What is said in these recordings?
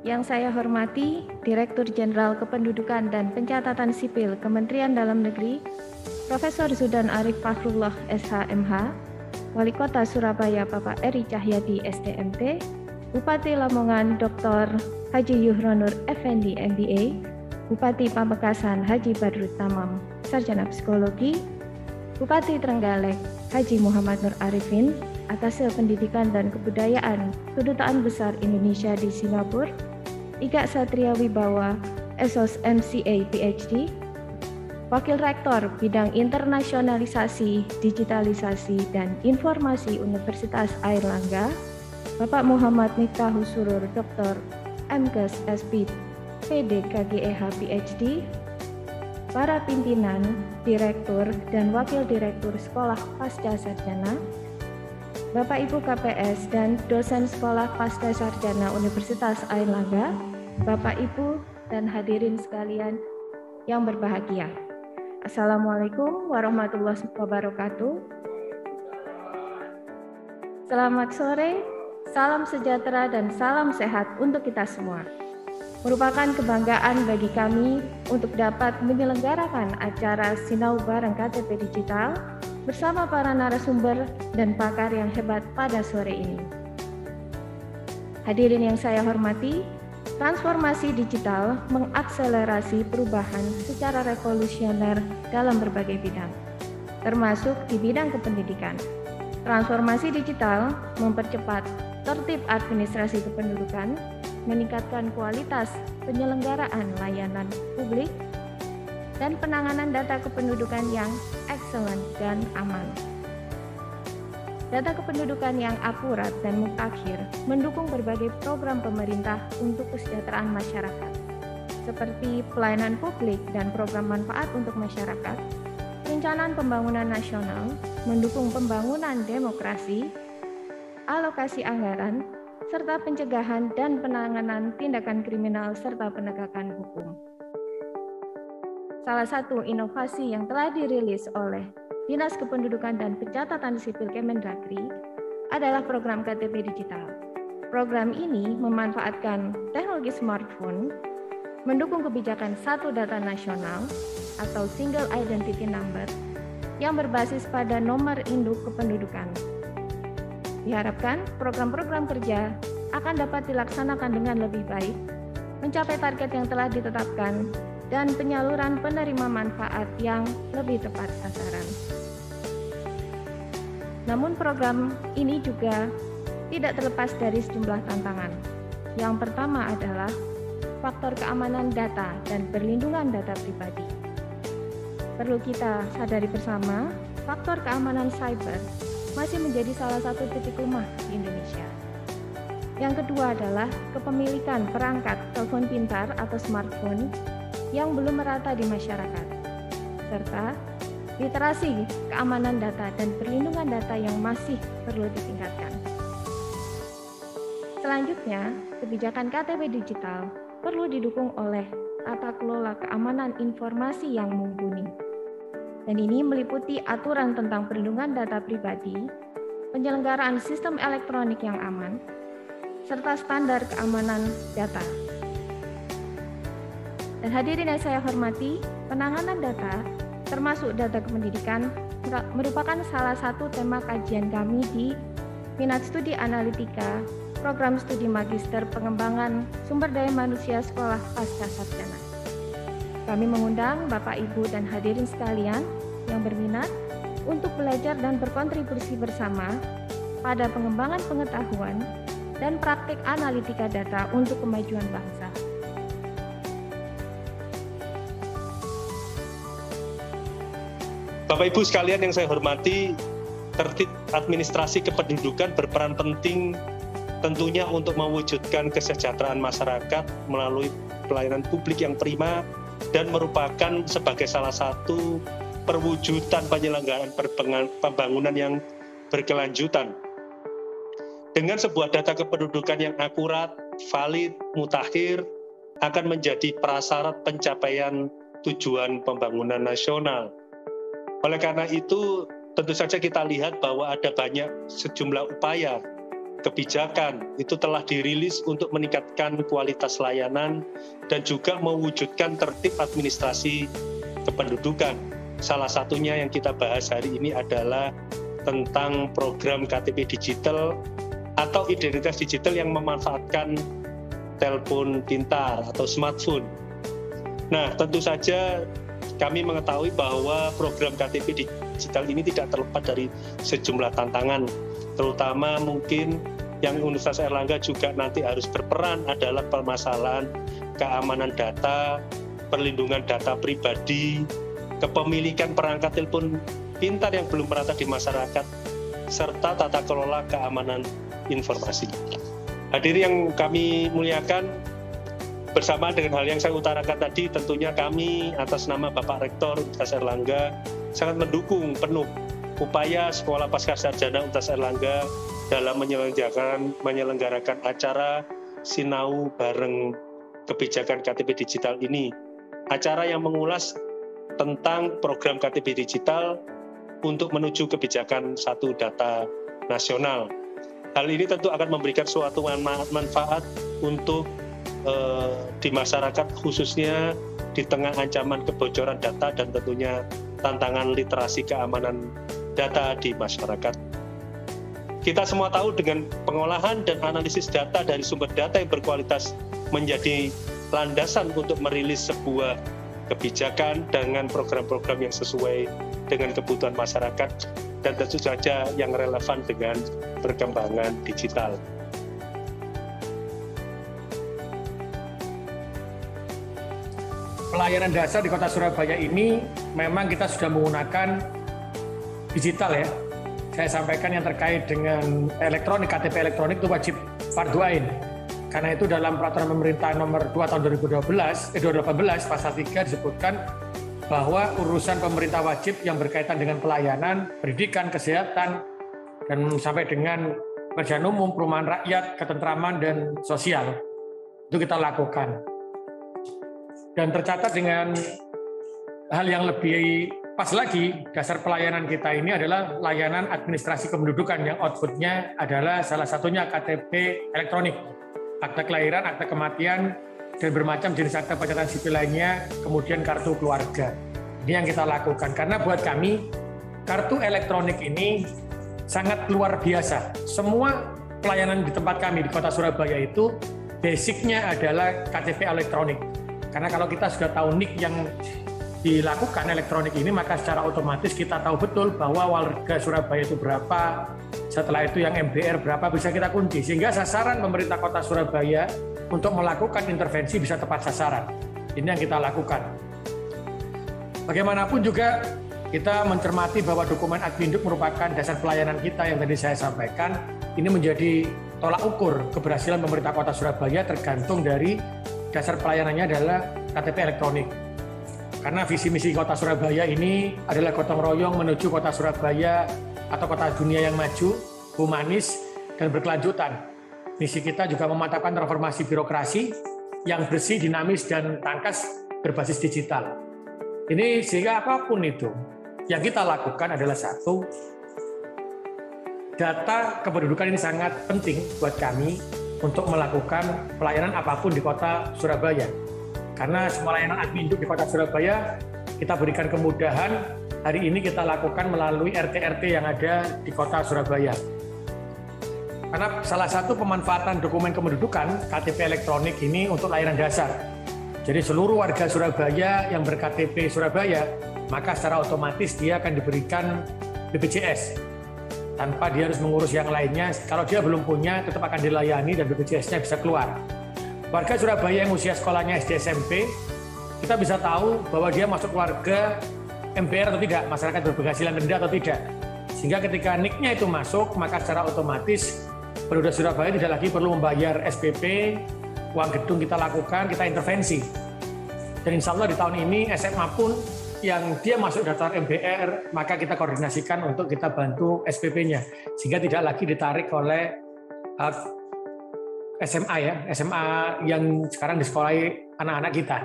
Yang saya hormati Direktur Jenderal Kependudukan dan Pencatatan Sipil Kementerian Dalam Negeri, Profesor Zudan Arif Fakhrullah SHMH, Wali Kota Surabaya Bapak Eri Cahyadi STMT, Bupati Lamongan Dr. Haji Yuhronur Effendi MBA, Bupati Pamekasan Haji Badrut Tamam, Sarjana Psikologi, Bupati Trenggalek Haji Muhammad Nur Arifin, atas Pendidikan dan Kebudayaan Kedutaan Besar Indonesia di Singapura, Iga Satria Wibawa, Esos MCA PhD, Wakil Rektor Bidang Internasionalisasi, Digitalisasi, dan Informasi Universitas Airlangga, Bapak Muhammad Miftahul Surur Dr. MKes SP PD KGEH PhD, para pimpinan, direktur, dan wakil direktur Sekolah Pasca Sarjana, Bapak Ibu KPS dan dosen Sekolah Pasca Sarjana Universitas Airlangga, Bapak Ibu dan hadirin sekalian yang berbahagia. Assalamualaikum warahmatullahi wabarakatuh. Selamat sore, salam sejahtera dan salam sehat untuk kita semua. Merupakan kebanggaan bagi kami untuk dapat menyelenggarakan acara Sinau Bareng KTP Digital bersama para narasumber dan pakar yang hebat pada sore ini. Hadirin yang saya hormati, transformasi digital mengakselerasi perubahan secara revolusioner dalam berbagai bidang, termasuk di bidang kependidikan. Transformasi digital mempercepat tertib administrasi kependudukan, meningkatkan kualitas penyelenggaraan layanan publik, dan penanganan data kependudukan yang excellent dan aman. Data kependudukan yang akurat dan mutakhir mendukung berbagai program pemerintah untuk kesejahteraan masyarakat, seperti pelayanan publik dan program manfaat untuk masyarakat, perencanaan pembangunan nasional, mendukung pembangunan demokrasi, alokasi anggaran, serta pencegahan dan penanganan tindakan kriminal serta penegakan hukum. Salah satu inovasi yang telah dirilis oleh Dinas Kependudukan dan Pencatatan Sipil Kemendagri adalah program KTP Digital. Program ini memanfaatkan teknologi smartphone, mendukung kebijakan satu data nasional atau Single Identity Number yang berbasis pada nomor induk kependudukan. Diharapkan program-program kerja akan dapat dilaksanakan dengan lebih baik, mencapai target yang telah ditetapkan, dan penyaluran penerima manfaat yang lebih tepat sasaran. Namun program ini juga tidak terlepas dari sejumlah tantangan. Yang pertama adalah faktor keamanan data dan perlindungan data pribadi. Perlu kita sadari bersama, faktor keamanan cyber masih menjadi salah satu titik lemah di Indonesia. Yang kedua adalah kepemilikan perangkat telepon pintar atau smartphone yang belum merata di masyarakat, serta literasi keamanan data dan perlindungan data yang masih perlu ditingkatkan. Selanjutnya, kebijakan KTP digital perlu didukung oleh tata kelola keamanan informasi yang mumpuni. Dan ini meliputi aturan tentang perlindungan data pribadi, penyelenggaraan sistem elektronik yang aman, serta standar keamanan data. Dan hadirin yang saya hormati, penanganan data, termasuk data kependidikan, merupakan salah satu tema kajian kami di Minat Studi Analitika, Program Studi Magister Pengembangan Sumber Daya Manusia Sekolah Pasca Sarjana. Kami mengundang Bapak, Ibu, dan hadirin sekalian yang berminat untuk belajar dan berkontribusi bersama pada pengembangan pengetahuan dan praktik analitika data untuk kemajuan bangsa. Bapak Ibu sekalian yang saya hormati, tertib administrasi kependudukan berperan penting tentunya untuk mewujudkan kesejahteraan masyarakat melalui pelayanan publik yang prima dan merupakan sebagai salah satu perwujudan penyelenggaraan pembangunan yang berkelanjutan. Dengan sebuah data kependudukan yang akurat, valid, mutakhir, akan menjadi prasyarat pencapaian tujuan pembangunan nasional. Oleh karena itu, tentu saja kita lihat bahwa ada banyak sejumlah upaya kebijakan itu telah dirilis untuk meningkatkan kualitas layanan dan juga mewujudkan tertib administrasi kependudukan. Salah satunya yang kita bahas hari ini adalah tentang program KTP digital atau identitas digital yang memanfaatkan telepon pintar atau smartphone. Nah, tentu saja kami mengetahui bahwa program KTP digital ini tidak terlepas dari sejumlah tantangan, terutama mungkin yang Universitas Airlangga juga nanti harus berperan adalah permasalahan keamanan data, perlindungan data pribadi, kepemilikan perangkat telepon pintar yang belum merata di masyarakat, serta tata kelola keamanan informasi. Hadirin yang kami muliakan, bersama dengan hal yang saya utarakan tadi, tentunya kami atas nama Bapak Rektor Universitas Airlangga sangat mendukung penuh upaya Sekolah Pascasarjana Universitas Airlangga dalam menyelenggarakan acara Sinau Bareng Kebijakan KTP Digital ini. Acara yang mengulas tentang program KTP Digital untuk menuju kebijakan satu data nasional. Hal ini tentu akan memberikan suatu manfaat untuk di masyarakat, khususnya di tengah ancaman kebocoran data dan tentunya tantangan literasi keamanan data di masyarakat. Kita semua tahu dengan pengolahan dan analisis data dari sumber data yang berkualitas menjadi landasan untuk merilis sebuah kebijakan dengan program-program yang sesuai dengan kebutuhan masyarakat dan tentu saja yang relevan dengan perkembangan digital. Pelayanan dasar di Kota Surabaya ini memang kita sudah menggunakan digital ya. Saya sampaikan yang terkait dengan elektronik, KTP elektronik itu wajib fardhu ain. Karena itu dalam peraturan pemerintah nomor 2 tahun 2018 pasal 3 disebutkan bahwa urusan pemerintah wajib yang berkaitan dengan pelayanan, pendidikan, kesehatan, dan sampai dengan pekerjaan umum, perumahan rakyat, ketentraman, dan sosial. Itu kita lakukan. Dan tercatat dengan hal yang lebih pas lagi, dasar pelayanan kita ini adalah layanan administrasi kependudukan yang outputnya adalah salah satunya KTP elektronik, akta kelahiran, akta kematian, dan bermacam jenis akta pencatatan sipil lainnya, kemudian kartu keluarga. Ini yang kita lakukan, karena buat kami, kartu elektronik ini sangat luar biasa. Semua pelayanan di tempat kami di Kota Surabaya itu, basicnya adalah KTP elektronik. Karena kalau kita sudah tahu NIK yang dilakukan elektronik ini, maka secara otomatis kita tahu betul bahwa warga Surabaya itu berapa, setelah itu yang MBR berapa bisa kita kunci. Sehingga sasaran pemerintah Kota Surabaya untuk melakukan intervensi bisa tepat sasaran. Ini yang kita lakukan. Bagaimanapun juga kita mencermati bahwa dokumen Adminduk merupakan dasar pelayanan kita yang tadi saya sampaikan. Ini menjadi tolak ukur keberhasilan pemerintah Kota Surabaya tergantung dari dasar pelayanannya adalah KTP elektronik. Karena visi misi Kota Surabaya ini adalah gotong royong menuju Kota Surabaya atau kota dunia yang maju, humanis, dan berkelanjutan. Misi kita juga memantapkan transformasi birokrasi yang bersih, dinamis, dan tangkas berbasis digital. Ini sehingga apapun itu, yang kita lakukan adalah satu, data kependudukan ini sangat penting buat kami untuk melakukan pelayanan apapun di Kota Surabaya. Karena semua layanan Adminduk di Kota Surabaya kita berikan kemudahan, hari ini kita lakukan melalui RT-RT yang ada di Kota Surabaya. Karena salah satu pemanfaatan dokumen kependudukan KTP elektronik ini untuk layanan dasar. Jadi seluruh warga Surabaya yang ber-KTP Surabaya, maka secara otomatis dia akan diberikan BPJS. Tanpa dia harus mengurus yang lainnya, kalau dia belum punya tetap akan dilayani dan BPJS-nya bisa keluar. Warga Surabaya yang usia sekolahnya SD SMP, kita bisa tahu bahwa dia masuk keluarga MBR atau tidak, masyarakat berpenghasilan rendah atau tidak. Sehingga ketika NIK-nya itu masuk, maka secara otomatis penduduk Surabaya tidak lagi perlu membayar SPP, uang gedung kita lakukan, kita intervensi. Dan insya Allah di tahun ini SMA pun yang dia masuk daftar MBR, maka kita koordinasikan untuk kita bantu SPP-nya. Sehingga tidak lagi ditarik oleh SMA ya, SMA yang sekarang disekolahi anak-anak kita.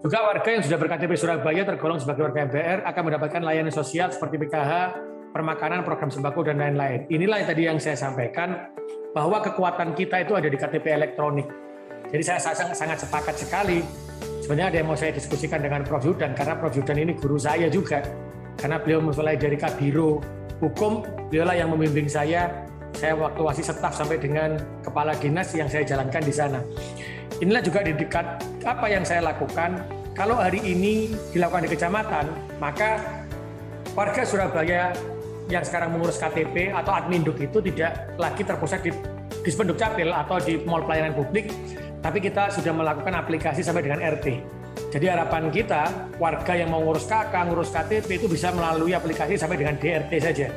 Juga warga yang sudah ber-KTP Surabaya tergolong sebagai warga MBR akan mendapatkan layanan sosial seperti PKH, permakanan, program sembako, dan lain-lain. Inilah yang tadi yang saya sampaikan, bahwa kekuatan kita itu ada di KTP elektronik. Jadi saya sangat sepakat sekali. Sebenarnya ada yang mau saya diskusikan dengan Prof. Zudan, karena Prof. Zudan ini guru saya juga. Karena beliau mulai dari Kabiro Hukum, beliaulah yang membimbing saya waktu masih staf sampai dengan kepala dinas yang saya jalankan di sana. Inilah juga di dekat apa yang saya lakukan. Kalau hari ini dilakukan di kecamatan, maka warga Surabaya yang sekarang mengurus KTP atau Adminduk itu tidak lagi terpusat di Dispenduk Capil atau di Mall Pelayanan Publik, tapi kita sudah melakukan aplikasi sampai dengan RT. Jadi harapan kita, warga yang mau ngurus KK, ngurus KTP itu bisa melalui aplikasi sampai dengan DRT saja.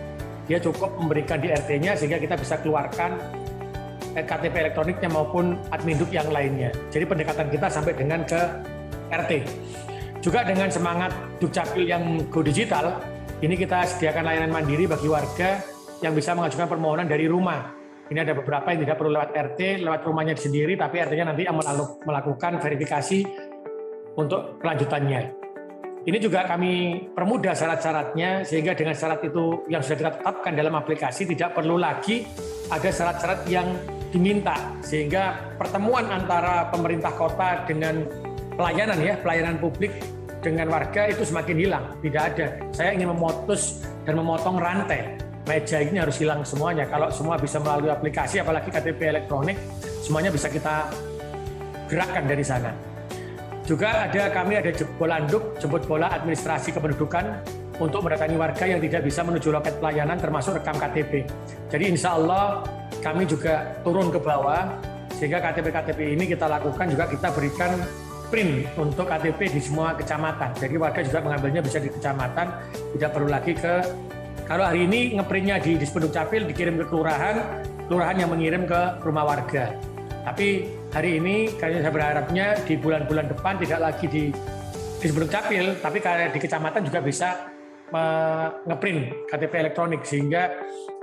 Dia cukup memberikan di RT-nya sehingga kita bisa keluarkan KTP elektroniknya maupun Adminduk yang lainnya. Jadi pendekatan kita sampai dengan ke RT. Juga dengan semangat Dukcapil yang go digital, ini kita sediakan layanan mandiri bagi warga yang bisa mengajukan permohonan dari rumah. Ini ada beberapa yang tidak perlu lewat RT, lewat rumahnya sendiri, tapi RT-nya nanti melakukan verifikasi untuk kelanjutannya. Ini juga kami permudah syarat-syaratnya, sehingga dengan syarat itu yang sudah kita tetapkan dalam aplikasi tidak perlu lagi ada syarat-syarat yang diminta, sehingga pertemuan antara pemerintah kota dengan pelayanan publik dengan warga itu semakin hilang. Tidak ada. Saya ingin memutus dan memotong rantai. Meja ini harus hilang semuanya. Kalau semua bisa melalui aplikasi, apalagi KTP elektronik, semuanya bisa kita gerakkan dari sana. Juga kami ada jemput bola administrasi kependudukan untuk mendatangi warga yang tidak bisa menuju loket pelayanan termasuk rekam KTP. Jadi insya Allah kami juga turun ke bawah sehingga KTP-KTP ini kita lakukan juga kita berikan print untuk KTP di semua kecamatan. Jadi warga juga mengambilnya bisa di kecamatan, tidak perlu lagi kalau hari ini ngeprintnya di Dispenduk Capil dikirim ke kelurahan yang mengirim ke rumah warga. Tapi hari ini kayaknya saya berharapnya di bulan-bulan depan tidak lagi di Dispenduk Capil, tapi di kecamatan juga bisa ngeprint KTP elektronik sehingga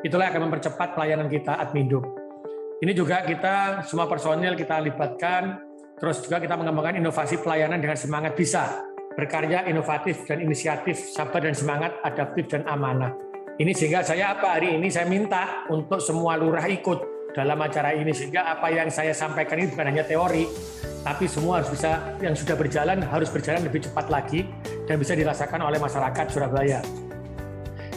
itulah akan mempercepat pelayanan kita Adminduk. Ini juga kita semua personil kita libatkan, terus juga kita mengembangkan inovasi pelayanan dengan semangat bisa, berkarya inovatif dan inisiatif, sabar dan semangat, adaptif dan amanah. Ini sehingga hari ini saya minta untuk semua lurah ikut dalam acara ini sehingga apa yang saya sampaikan ini bukan hanya teori, tapi semua yang sudah berjalan harus berjalan lebih cepat lagi dan bisa dirasakan oleh masyarakat Surabaya.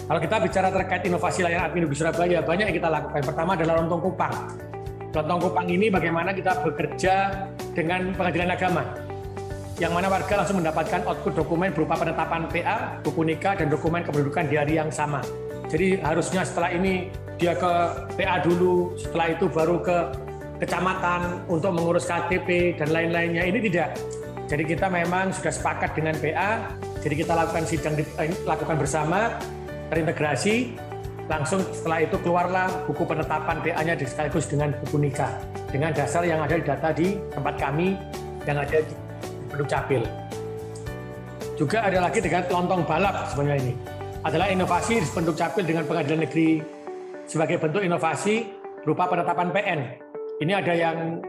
Kalau kita bicara terkait inovasi layanan Adminduk di Surabaya, banyak yang kita lakukan. Pertama adalah Lontong Kupang. Lontong Kupang ini bagaimana kita bekerja dengan Pengadilan Agama, yang mana warga langsung mendapatkan output dokumen berupa penetapan PA, buku nikah, dan dokumen kependudukan di hari yang sama. Jadi harusnya setelah ini dia ke PA dulu, setelah itu baru ke kecamatan untuk mengurus KTP dan lain-lainnya. Ini tidak. Jadi kita memang sudah sepakat dengan PA, jadi kita lakukan sidang lakukan bersama, terintegrasi, langsung setelah itu keluarlah buku penetapan PA-nya sekaligus dengan buku nikah, dengan dasar yang ada di data di tempat kami yang ada di Dukcapil. Juga ada lagi dengan lontong balap sebenarnya ini. Adalah inovasi di Dukcapil dengan Pengadilan Negeri sebagai bentuk inovasi berupa penetapan PN. Ini ada yang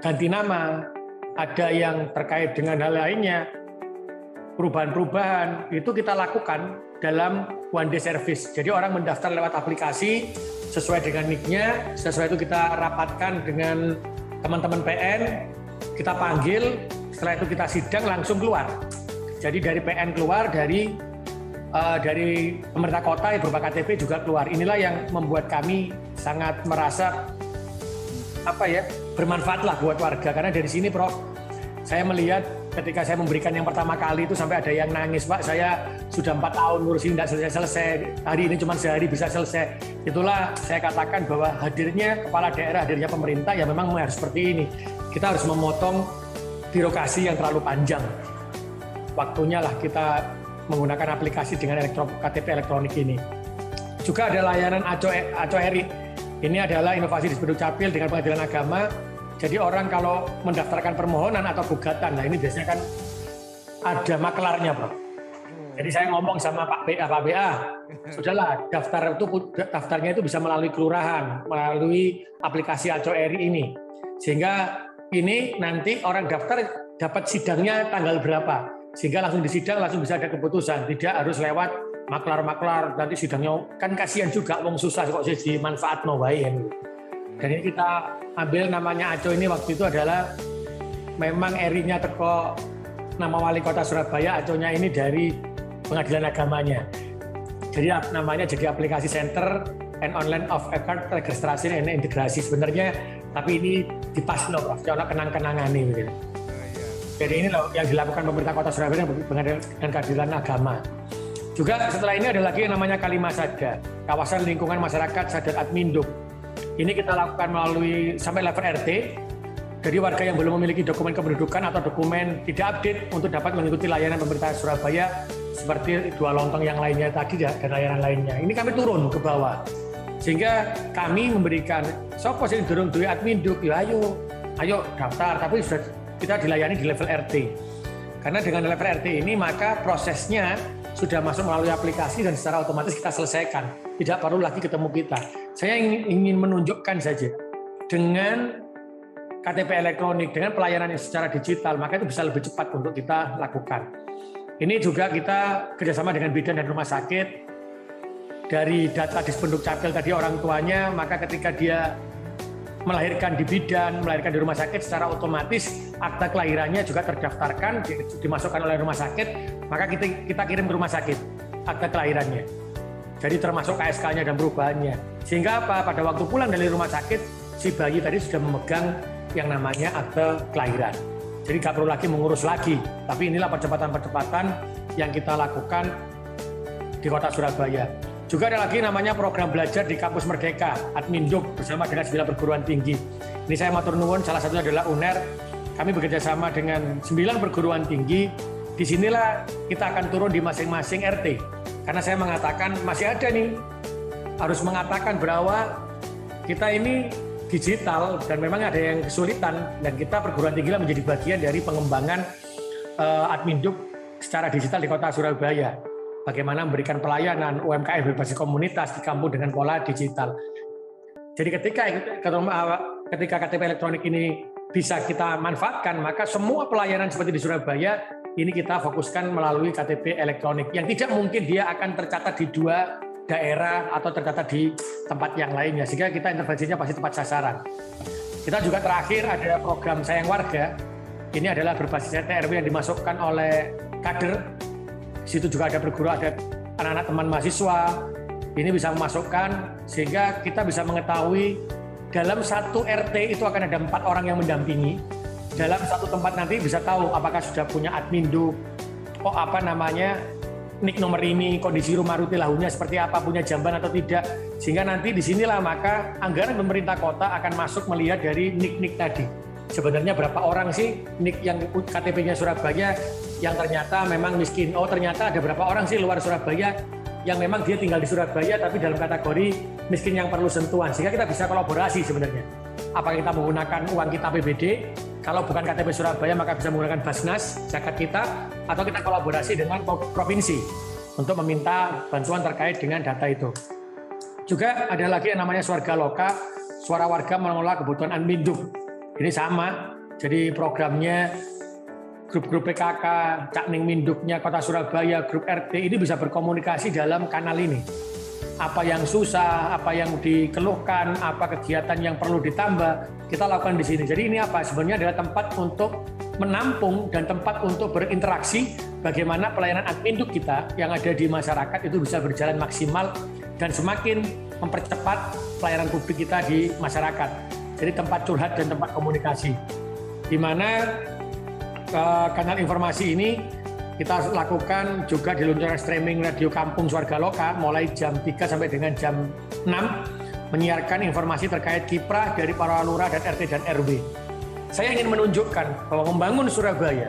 ganti nama, ada yang terkait dengan hal lainnya, perubahan-perubahan, itu kita lakukan dalam one day service. Jadi orang mendaftar lewat aplikasi sesuai dengan nick-nya, sesuai itu kita rapatkan dengan teman-teman PN, kita panggil, setelah itu kita sidang langsung keluar. Jadi dari PN keluar, dari pemerintah kota berupa KTP juga keluar. Inilah yang membuat kami sangat merasa bermanfaat lah buat warga. Karena dari sini Prof, saya melihat ketika saya memberikan yang pertama kali itu sampai ada yang nangis, Pak, saya sudah 4 tahun ngurusin tidak selesai, hari ini cuma sehari bisa selesai. Itulah saya katakan bahwa hadirnya kepala daerah, hadirnya pemerintah ya memang harus seperti ini. Kita harus memotong birokrasi yang terlalu panjang. Waktunya lah kita menggunakan aplikasi dengan KTP elektronik ini. Juga ada layanan ACOERI. Ini adalah inovasi di Dukcapil dengan Pengadilan Agama. Jadi orang kalau mendaftarkan permohonan atau gugatan, nah ini biasanya kan ada maklarnya, Bro. Jadi saya ngomong sama Pak BA, sudahlah daftarnya itu bisa melalui kelurahan, melalui aplikasi ACOERI ini. Sehingga ini nanti orang daftar dapat sidangnya tanggal berapa. Sehingga langsung disidang, langsung bisa ada keputusan. Tidak harus lewat maklar-maklar nanti sidangnya kan kasihan juga, wong susah kok sih dimanfaatno wae. Dan ini kita ambil namanya Aco ini waktu itu adalah memang erinya teko nama wali kota Surabaya, Aconya ini dari pengadilan agamanya. Jadi namanya jadi aplikasi Center and Online of Record Registration and Integrasi sebenarnya, tapi ini dipasno Prof, karena kenang-kenangan ini begitu. Jadi ini loh yang dilakukan pemerintah kota Surabaya dan keadilan agama. Juga setelah ini ada lagi yang namanya Kalimasada, kawasan lingkungan masyarakat Sadat Adminduk. Ini kita lakukan melalui sampai level RT. Jadi warga yang belum memiliki dokumen kependudukan atau dokumen tidak update untuk dapat mengikuti layanan pemerintah Surabaya seperti dua lontong yang lainnya tadi dan layanan lainnya. Ini kami turun ke bawah. Sehingga kami memberikan sopo sing durung duwe adminduk, ya ayo daftar, tapi sudah kita dilayani di level RT. Karena dengan level RT ini maka prosesnya sudah masuk melalui aplikasi dan secara otomatis kita selesaikan. Tidak perlu lagi ketemu kita. Saya ingin menunjukkan saja dengan KTP elektronik, dengan pelayanan yang secara digital, maka itu bisa lebih cepat untuk kita lakukan. Ini juga kita kerjasama dengan bidan dan rumah sakit. Dari data Dispenduk Capil tadi orang tuanya, maka ketika dia melahirkan di bidan, melahirkan di rumah sakit, secara otomatis akta kelahirannya juga terdaftarkan, dimasukkan oleh rumah sakit, maka kita kirim ke rumah sakit akta kelahirannya. Jadi termasuk KSK-nya dan perubahannya. Sehingga apa? Pada waktu pulang dari rumah sakit, si bayi tadi sudah memegang yang namanya akte kelahiran. Jadi nggak perlu lagi mengurus lagi. Tapi inilah percepatan-percepatan yang kita lakukan di Kota Surabaya. Juga ada lagi namanya program belajar di Kampus Merdeka, Adminduk, bersama dengan 9 perguruan tinggi. Ini saya matur nuwun, salah satunya adalah UNER. Kami bekerja sama dengan 9 perguruan tinggi. Disinilah kita akan turun di masing-masing RT. Karena saya mengatakan masih ada nih, harus mengatakan bahwa kita ini digital dan memang ada yang kesulitan, dan kita perguruan tinggi menjadi bagian dari pengembangan Adminduk secara digital di Kota Surabaya. Bagaimana memberikan pelayanan UMKM berbasis komunitas di kampung dengan pola digital. Jadi ketika KTP elektronik ini bisa kita manfaatkan, maka semua pelayanan seperti di Surabaya ini kita fokuskan melalui KTP elektronik yang tidak mungkin dia akan tercatat di 2 daerah atau tercatat di tempat yang lainnya, sehingga kita intervensinya pasti tepat sasaran. Kita juga terakhir ada program Sayang Warga. Ini adalah berbasis RT RW yang dimasukkan oleh kader. Di situ juga ada berguru, ada anak-anak teman mahasiswa. Ini bisa memasukkan sehingga kita bisa mengetahui dalam satu RT itu akan ada 4 orang yang mendampingi. Dalam satu tempat nanti bisa tahu apakah sudah punya adminduk, nik nomor ini, kondisi rumah ruti lahunnya seperti apa, punya jamban atau tidak. Sehingga nanti disinilah maka anggaran pemerintah kota akan masuk melihat dari nik-nik tadi. Sebenarnya berapa orang sih nik yang KTP-nya Surabaya yang ternyata memang miskin. Oh ternyata ada berapa orang sih luar Surabaya yang memang dia tinggal di Surabaya tapi dalam kategori miskin yang perlu sentuhan. Sehingga kita bisa kolaborasi sebenarnya. Apakah kita menggunakan uang kita APBD, kalau bukan KTP Surabaya maka bisa menggunakan Basnas, zakat kita, atau kita kolaborasi dengan provinsi untuk meminta bantuan terkait dengan data itu. Juga ada lagi yang namanya Swarga Loka, suara warga mengelola kebutuhan Adminduk. Ini sama, jadi programnya grup-grup PKK, Cakning Minduknya Kota Surabaya, grup RT ini bisa berkomunikasi dalam kanal ini. Apa yang susah, apa yang dikeluhkan, apa kegiatan yang perlu ditambah, kita lakukan di sini. Jadi ini apa? Sebenarnya adalah tempat untuk menampung dan tempat untuk berinteraksi bagaimana pelayanan Adminduk kita yang ada di masyarakat itu bisa berjalan maksimal dan semakin mempercepat pelayanan publik kita di masyarakat. Jadi tempat curhat dan tempat komunikasi. Di mana kanal informasi ini kita lakukan juga di luncurkan streaming radio Kampung Swarga Loka mulai jam 3 sampai dengan jam 6 menyiarkan informasi terkait kiprah dari para lurah dan RT dan RW. Saya ingin menunjukkan bahwa membangun Surabaya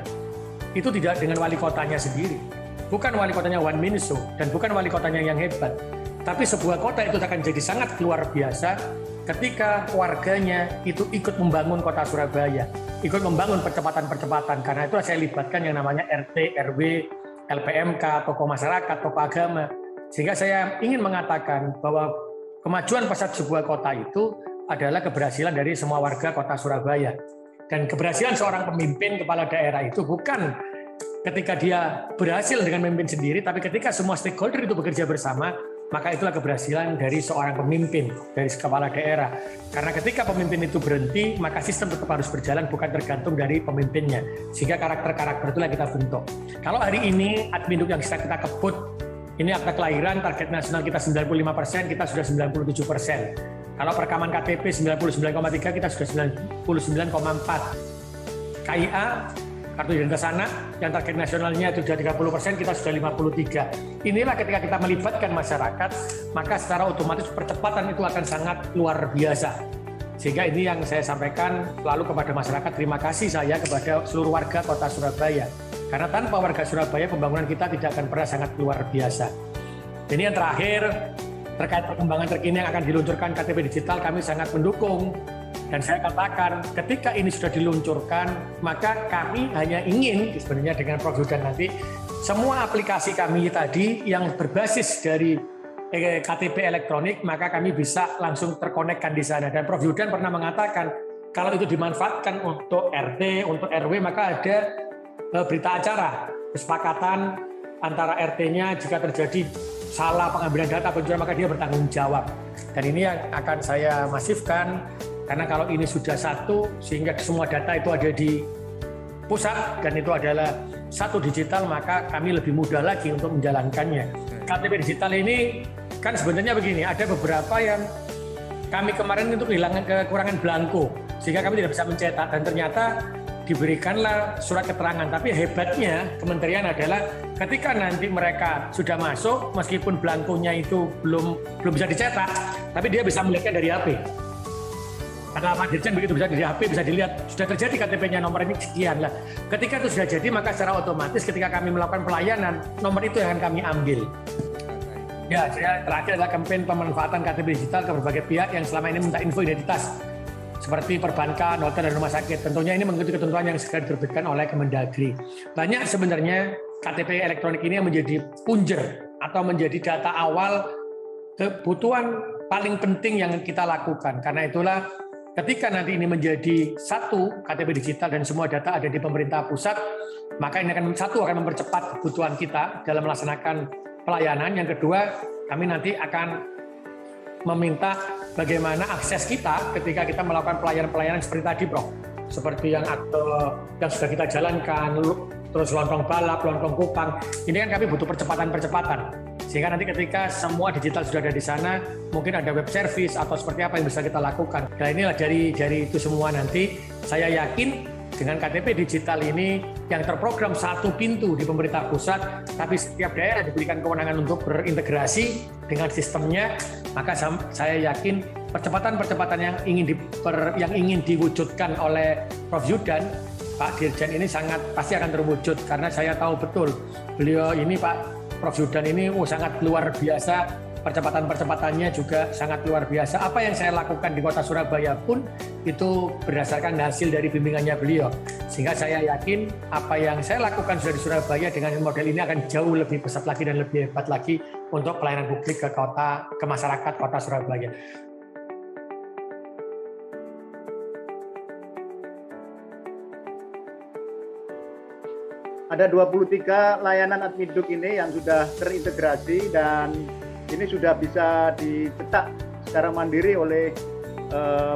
itu tidak dengan wali kotanya sendiri. Bukan wali kotanya one man show dan bukan wali kotanya yang hebat. Tapi sebuah kota itu akan jadi sangat luar biasa ketika warganya itu ikut membangun Kota Surabaya, ikut membangun percepatan-percepatan. Karena itu saya libatkan yang namanya RT, RW, LPMK, tokoh masyarakat, tokoh agama. Sehingga saya ingin mengatakan bahwa kemajuan pesat sebuah kota itu adalah keberhasilan dari semua warga Kota Surabaya. Dan keberhasilan seorang pemimpin kepala daerah itu bukan ketika dia berhasil dengan memimpin sendiri, tapi ketika semua stakeholder itu bekerja bersama, maka itulah keberhasilan dari seorang pemimpin, dari kepala daerah. Karena ketika pemimpin itu berhenti, maka sistem tetap harus berjalan, bukan tergantung dari pemimpinnya. Sehingga karakter-karakter itulah kita bentuk. Kalau hari ini Adminduk yang kita kebut, ini akta kelahiran, target nasional kita 95%, kita sudah 97%. Kalau perekaman KTP 99,3, kita sudah 99,4. KIA, kartu identitas anak, yang target nasionalnya itu sudah 30%, kita sudah 53. Inilah ketika kita melibatkan masyarakat, maka secara otomatis percepatan itu akan sangat luar biasa. Sehingga ini yang saya sampaikan lalu kepada masyarakat, terima kasih saya kepada seluruh warga Kota Surabaya. Karena tanpa warga Surabaya, pembangunan kita tidak akan pernah sangat luar biasa. Ini yang terakhir, terkait perkembangan terkini yang akan diluncurkan KTP digital, kami sangat mendukung. Dan saya katakan, ketika ini sudah diluncurkan, maka kami hanya ingin, sebenarnya dengan Prof. Zudan nanti, semua aplikasi kami tadi yang berbasis dari KTP elektronik, maka kami bisa langsung terkonekkan di sana. Dan Prof. Zudan pernah mengatakan, kalau itu dimanfaatkan untuk RT, untuk RW, maka ada berita acara, kesepakatan antara RT-nya jika terjadi salah pengambilan data, pencurian, maka dia bertanggung jawab. Dan ini yang akan saya masifkan, karena kalau ini sudah satu, sehingga semua data itu ada di pusat, dan itu adalah satu digital, maka kami lebih mudah lagi untuk menjalankannya. KTP digital ini kan sebenarnya begini, ada beberapa yang kami kemarin itu kehilangan kekurangan belangko, sehingga kami tidak bisa mencetak, dan ternyata diberikanlah surat keterangan. Tapi hebatnya kementerian adalah ketika nanti mereka sudah masuk, meskipun belangkonya itu belum bisa dicetak, tapi dia bisa melihatnya dari HP. Karena Pak Dirjen begitu bisa dari HP, bisa dilihat sudah terjadi KTP-nya nomor ini sekian lah. Ketika itu sudah jadi, maka secara otomatis ketika kami melakukan pelayanan, nomor itu yang akan kami ambil. Ya, saya terakhir adalah kampanye pemanfaatan KTP digital ke berbagai pihak yang selama ini minta info identitas, seperti perbankan, hotel, dan rumah sakit. Tentunya ini mengikuti ketentuan yang segera diterbitkan oleh Kemendagri. Banyak sebenarnya KTP elektronik ini yang menjadi punjer atau menjadi data awal kebutuhan paling penting yang kita lakukan. Karena itulah ketika nanti ini menjadi satu KTP digital dan semua data ada di pemerintah pusat, maka ini akan mempercepat kebutuhan kita dalam melaksanakan pelayanan. Yang kedua, kami nanti akan meminta bagaimana akses kita ketika kita melakukan pelayanan-pelayanan seperti tadi, Prof. Seperti yang sudah kita jalankan, terus lontong balap, lontong kupang. Ini kan kami butuh percepatan. Sehingga nanti ketika semua digital sudah ada di sana, mungkin ada web service atau seperti apa yang bisa kita lakukan. Nah inilah dari itu semua nanti, saya yakin dengan KTP digital ini yang terprogram satu pintu di pemerintah pusat, tapi setiap daerah diberikan kewenangan untuk berintegrasi dengan sistemnya, maka saya yakin percepatan yang ingin diwujudkan oleh Prof. Zudan, Pak Dirjen ini pasti akan terwujud, karena saya tahu betul beliau ini Pak Prof. Zudan ini sangat luar biasa, percepatannya juga sangat luar biasa. Apa yang saya lakukan di Kota Surabaya pun itu berdasarkan hasil dari bimbingannya beliau. Sehingga saya yakin apa yang saya lakukan sudah di Surabaya dengan model ini akan jauh lebih pesat lagi dan lebih hebat lagi untuk pelayanan publik ke masyarakat Kota Surabaya. Ada 23 layanan Adminduk ini yang sudah terintegrasi dan ini sudah bisa dicetak secara mandiri oleh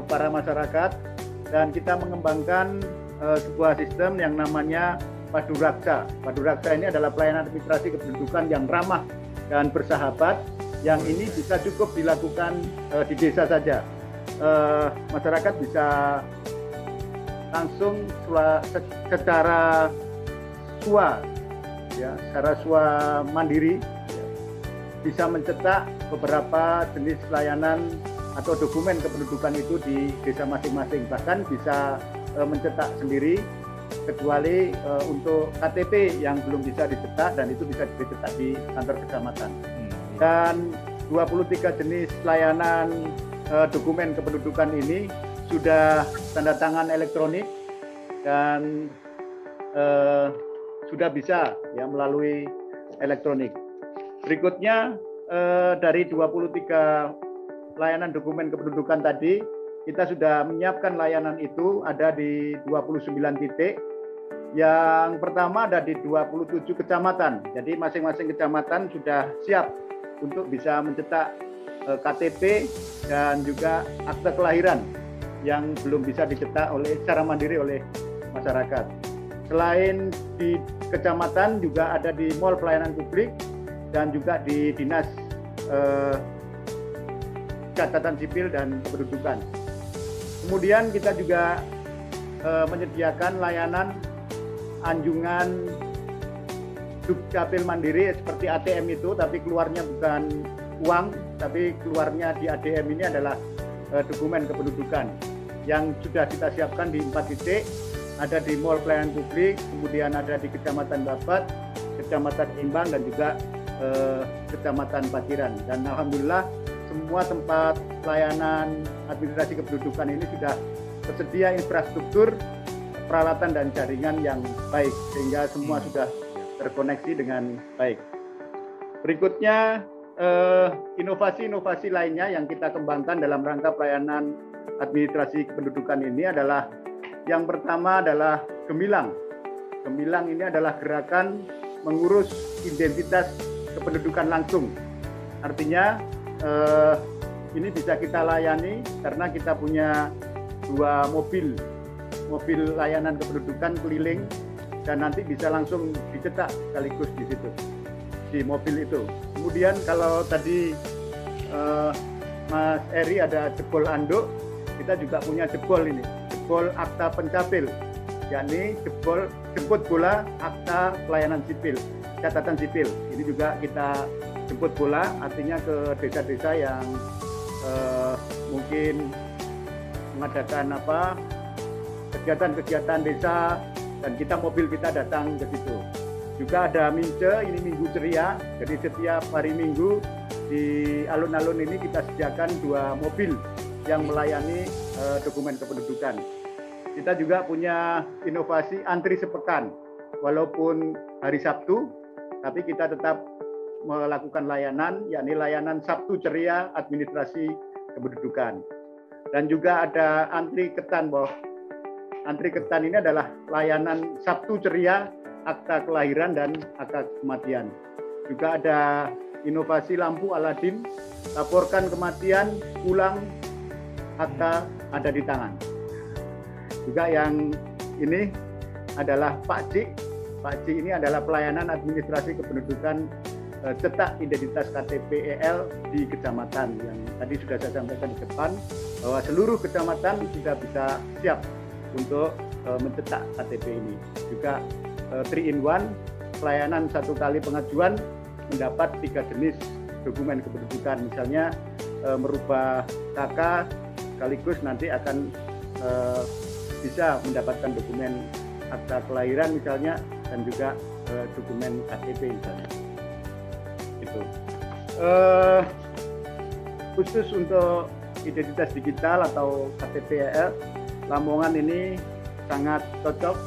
para masyarakat, dan kita mengembangkan sebuah sistem yang namanya Padu Raksa. Padu Raksa ini adalah pelayanan administrasi kependudukan yang ramah dan bersahabat, yang ini bisa cukup dilakukan di desa saja. Masyarakat bisa langsung secara mandiri bisa mencetak beberapa jenis layanan atau dokumen kependudukan itu di desa masing-masing, bahkan bisa mencetak sendiri, kecuali untuk KTP yang belum bisa dicetak, dan itu bisa dicetak di kantor kecamatan. Dan 23 jenis layanan dokumen kependudukan ini sudah tanda tangan elektronik dan sudah bisa melalui elektronik. Berikutnya dari 23 layanan dokumen kependudukan tadi, kita sudah menyiapkan layanan itu ada di 29 titik Yang pertama ada di 27 kecamatan. Jadi masing-masing kecamatan sudah siap untuk bisa mencetak KTP dan juga akte kelahiran yang belum bisa dicetak secara mandiri oleh masyarakat. Selain di kecamatan juga ada di Mall Pelayanan Publik dan juga di Dinas Catatan Sipil dan Kependudukan. Kemudian kita juga menyediakan layanan anjungan Dukcapil Mandiri seperti ATM itu, tapi keluarnya bukan uang, tapi keluarnya di ATM ini adalah dokumen kependudukan yang sudah kita siapkan di 4 titik, ada di Mall Pelayanan Publik, kemudian ada di Kecamatan Babat, Kecamatan Imbang, dan juga Kecamatan Paciran. Dan alhamdulillah semua tempat pelayanan administrasi kependudukan ini sudah tersedia infrastruktur, peralatan dan jaringan yang baik, sehingga semua sudah terkoneksi dengan baik. Berikutnya inovasi-inovasi lainnya yang kita kembangkan dalam rangka pelayanan administrasi kependudukan ini adalah, yang pertama adalah Gemilang. Gemilang ini adalah gerakan mengurus identitas kependudukan langsung. Artinya ini bisa kita layani karena kita punya 2 mobil layanan kependudukan keliling, dan nanti bisa langsung dicetak sekaligus di situ, di mobil itu. Kemudian kalau tadi Mas Eri ada jebol anduk, kita juga punya jebol ini, jebol akta pencapil, yakni jemput bola akta pelayanan sipil, catatan sipil. Ini juga kita jemput bola, artinya ke desa-desa yang mungkin mengadakan kegiatan-kegiatan desa, dan mobil kita datang ke situ. Juga ada Mince, ini Minggu Ceria, jadi setiap hari Minggu di alun-alun ini kita sediakan 2 mobil yang melayani dokumen kependudukan. Kita juga punya inovasi antri sepekan, walaupun hari Sabtu, tapi kita tetap melakukan layanan, yakni layanan Sabtu Ceria administrasi kependudukan. Dan juga ada antri ketan, Boh. Antri ketan ini adalah layanan Sabtu Ceria, akta kelahiran dan akta kematian. Juga ada inovasi lampu Aladin, laporkan kematian, pulang, akta ada di tangan. Juga yang ini adalah Pak Cik. Pak Cik ini adalah pelayanan administrasi kependudukan cetak identitas KTP EL di kecamatan, yang tadi sudah saya sampaikan di depan bahwa seluruh kecamatan sudah bisa siap untuk mencetak KTP ini. Juga 3-in-1, pelayanan 1 kali pengajuan mendapat 3 jenis dokumen kependudukan, misalnya merubah KK sekaligus nanti akan bisa mendapatkan dokumen akta kelahiran misalnya, dan juga dokumen KTP misalnya. Gitu. Khusus untuk identitas digital atau KTP EL, Lamongan ini sangat cocok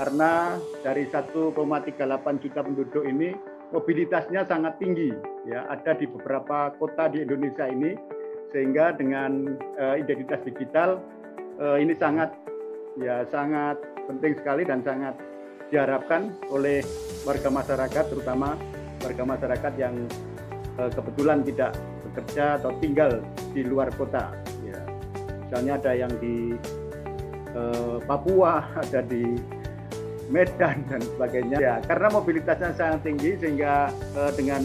karena dari 1,38 juta penduduk ini mobilitasnya sangat tinggi, ya, ada di beberapa kota di Indonesia ini, sehingga dengan identitas digital ini sangat penting sekali dan sangat diharapkan oleh warga masyarakat, terutama warga masyarakat yang kebetulan tidak bekerja atau tinggal di luar kota. Ya. Misalnya ada yang di Papua, ada di Medan dan sebagainya. Ya, karena mobilitasnya sangat tinggi, sehingga dengan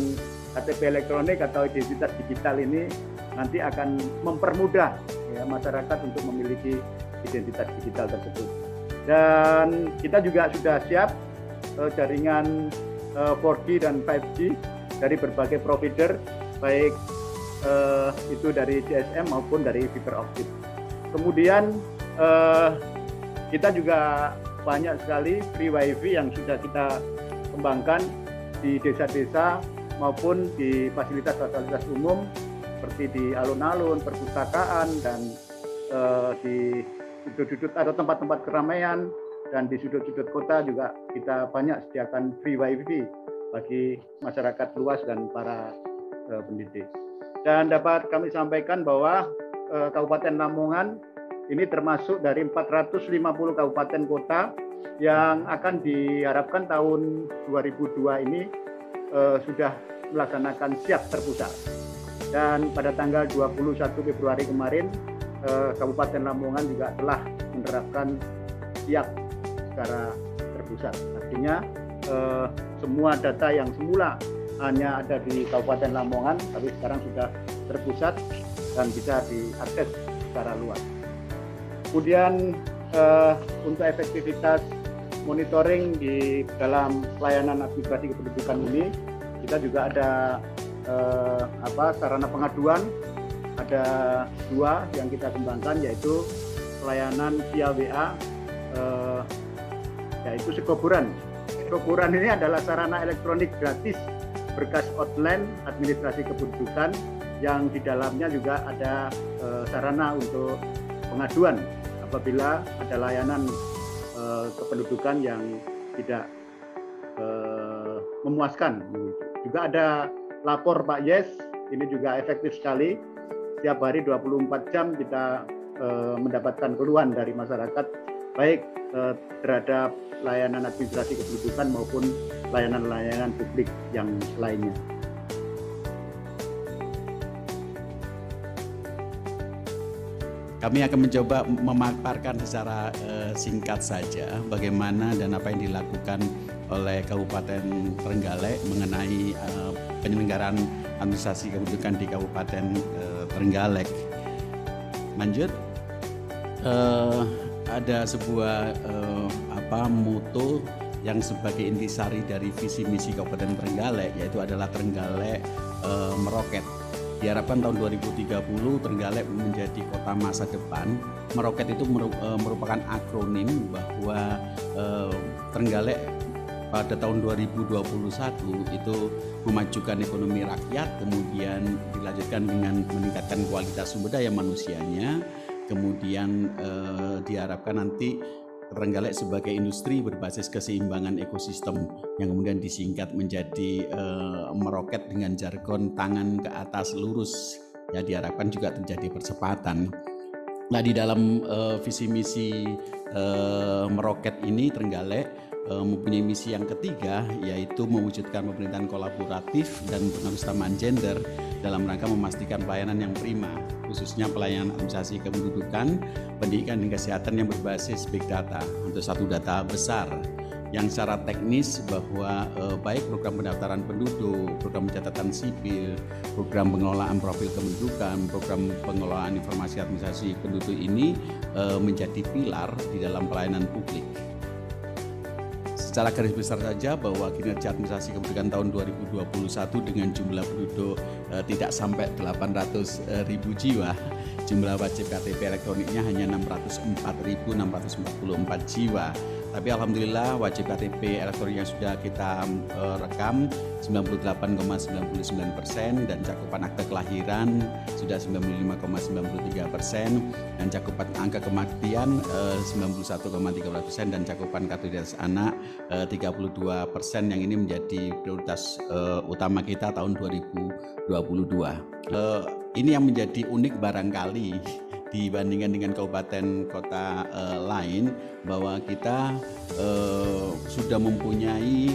KTP elektronik atau identitas digital ini nanti akan mempermudah ya, masyarakat untuk memiliki identitas digital tersebut. Dan kita juga sudah siap jaringan 4G dan 5G dari berbagai provider, baik itu dari GSM maupun dari fiber optik. Kemudian kita juga banyak sekali free wifi yang sudah kita kembangkan di desa-desa maupun di fasilitas-fasilitas umum seperti di alun-alun, perpustakaan, dan di sudut-sudut atau tempat-tempat keramaian, dan di sudut-sudut kota juga kita banyak sediakan free wifi bagi masyarakat luas dan para pendidik. Dan dapat kami sampaikan bahwa Kabupaten Lamongan Ini termasuk dari 450 kabupaten kota yang akan diharapkan tahun 2002 ini sudah melaksanakan siap terpusat. Dan pada tanggal 21 Februari kemarin, Kabupaten Lamongan juga telah menerapkan siap secara terpusat. Artinya semua data yang semula hanya ada di Kabupaten Lamongan, tapi sekarang sudah terpusat dan bisa diakses secara luas. Kemudian untuk efektivitas monitoring di dalam pelayanan administrasi kependudukan ini, kita juga ada sarana pengaduan, ada 2 yang kita kembangkan, yaitu pelayanan via WA, yaitu Sekoburan. Sekoburan ini adalah sarana elektronik gratis berkas outline administrasi kependudukan yang di dalamnya juga ada sarana untuk pengaduan apabila ada layanan kependudukan yang tidak memuaskan. Juga ada lapor Pak Yes, ini juga efektif sekali. Setiap hari 24 jam kita mendapatkan keluhan dari masyarakat, baik terhadap layanan administrasi kependudukan maupun layanan-layanan publik yang lainnya. Kami akan mencoba memaparkan secara singkat saja bagaimana dan apa yang dilakukan oleh Kabupaten Trenggalek mengenai penyelenggaraan administrasi kependudukan di Kabupaten Trenggalek. Lanjut, ada sebuah moto yang sebagai intisari dari visi misi Kabupaten Trenggalek, yaitu adalah Trenggalek meroket. Diharapkan tahun 2030 Trenggalek menjadi kota masa depan. Meroket itu merupakan akronim bahwa Trenggalek pada tahun 2021 itu memajukan ekonomi rakyat, kemudian dilanjutkan dengan meningkatkan kualitas sumber daya manusianya, kemudian diharapkan nanti Trenggalek sebagai industri berbasis keseimbangan ekosistem yang kemudian disingkat menjadi meroket dengan jargon tangan ke atas lurus. Ya, diharapkan juga terjadi percepatan. Nah, di dalam visi misi meroket ini Trenggalek mempunyai misi yang ketiga, yaitu mewujudkan pemerintahan kolaboratif dan pengusahaan gender dalam rangka memastikan pelayanan yang prima, khususnya pelayanan administrasi kependudukan, pendidikan dan kesehatan yang berbasis big data untuk satu data besar yang secara teknis bahwa baik program pendaftaran penduduk, program pencatatan sipil, program pengelolaan profil kependudukan, program pengelolaan informasi administrasi penduduk ini menjadi pilar di dalam pelayanan publik. Secara garis besar saja bahwa kinerja administrasi kependudukan tahun 2021 dengan jumlah penduduk tidak sampai 800.000 jiwa, jumlah wajib KTP elektroniknya hanya 604.644 jiwa. Tapi alhamdulillah wajib KTP elektronik yang sudah kita rekam 98,99% dan cakupan akte kelahiran sudah 95,93% dan cakupan angka kematian 91,13% dan cakupan kartu identitas anak 32% yang ini menjadi prioritas utama kita tahun 2022. Ini yang menjadi unik barangkali dibandingkan dengan kabupaten kota lain, bahwa kita sudah mempunyai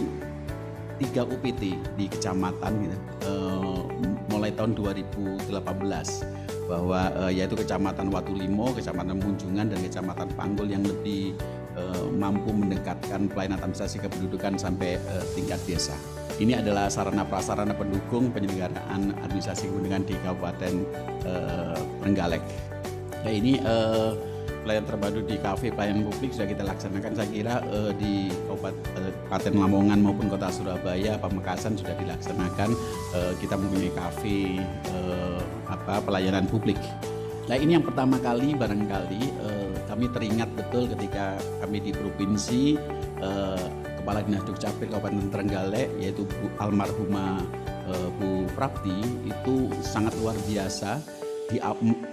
3 UPT di kecamatan gitu, mulai tahun 2018, bahwa yaitu Kecamatan Watulimo, Kecamatan Munjungan, dan Kecamatan Panggul yang lebih mampu mendekatkan pelayanan administrasi kependudukan sampai tingkat desa. Ini adalah sarana prasarana pendukung penyelenggaraan administrasi kependudukan di Kabupaten Trenggalek. Nah, ini pelayanan terpadu di kafe pelayanan publik sudah kita laksanakan. Saya kira di Kabupaten Lamongan maupun Kota Surabaya, Pamekasan sudah dilaksanakan. Kita mempunyai kafe pelayanan publik. Nah, ini yang pertama kali barangkali kami teringat betul ketika kami di provinsi, Kepala Dinas Dukcapil Kabupaten Trenggalek yaitu Bu almarhumah Bu Prapti itu sangat luar biasa.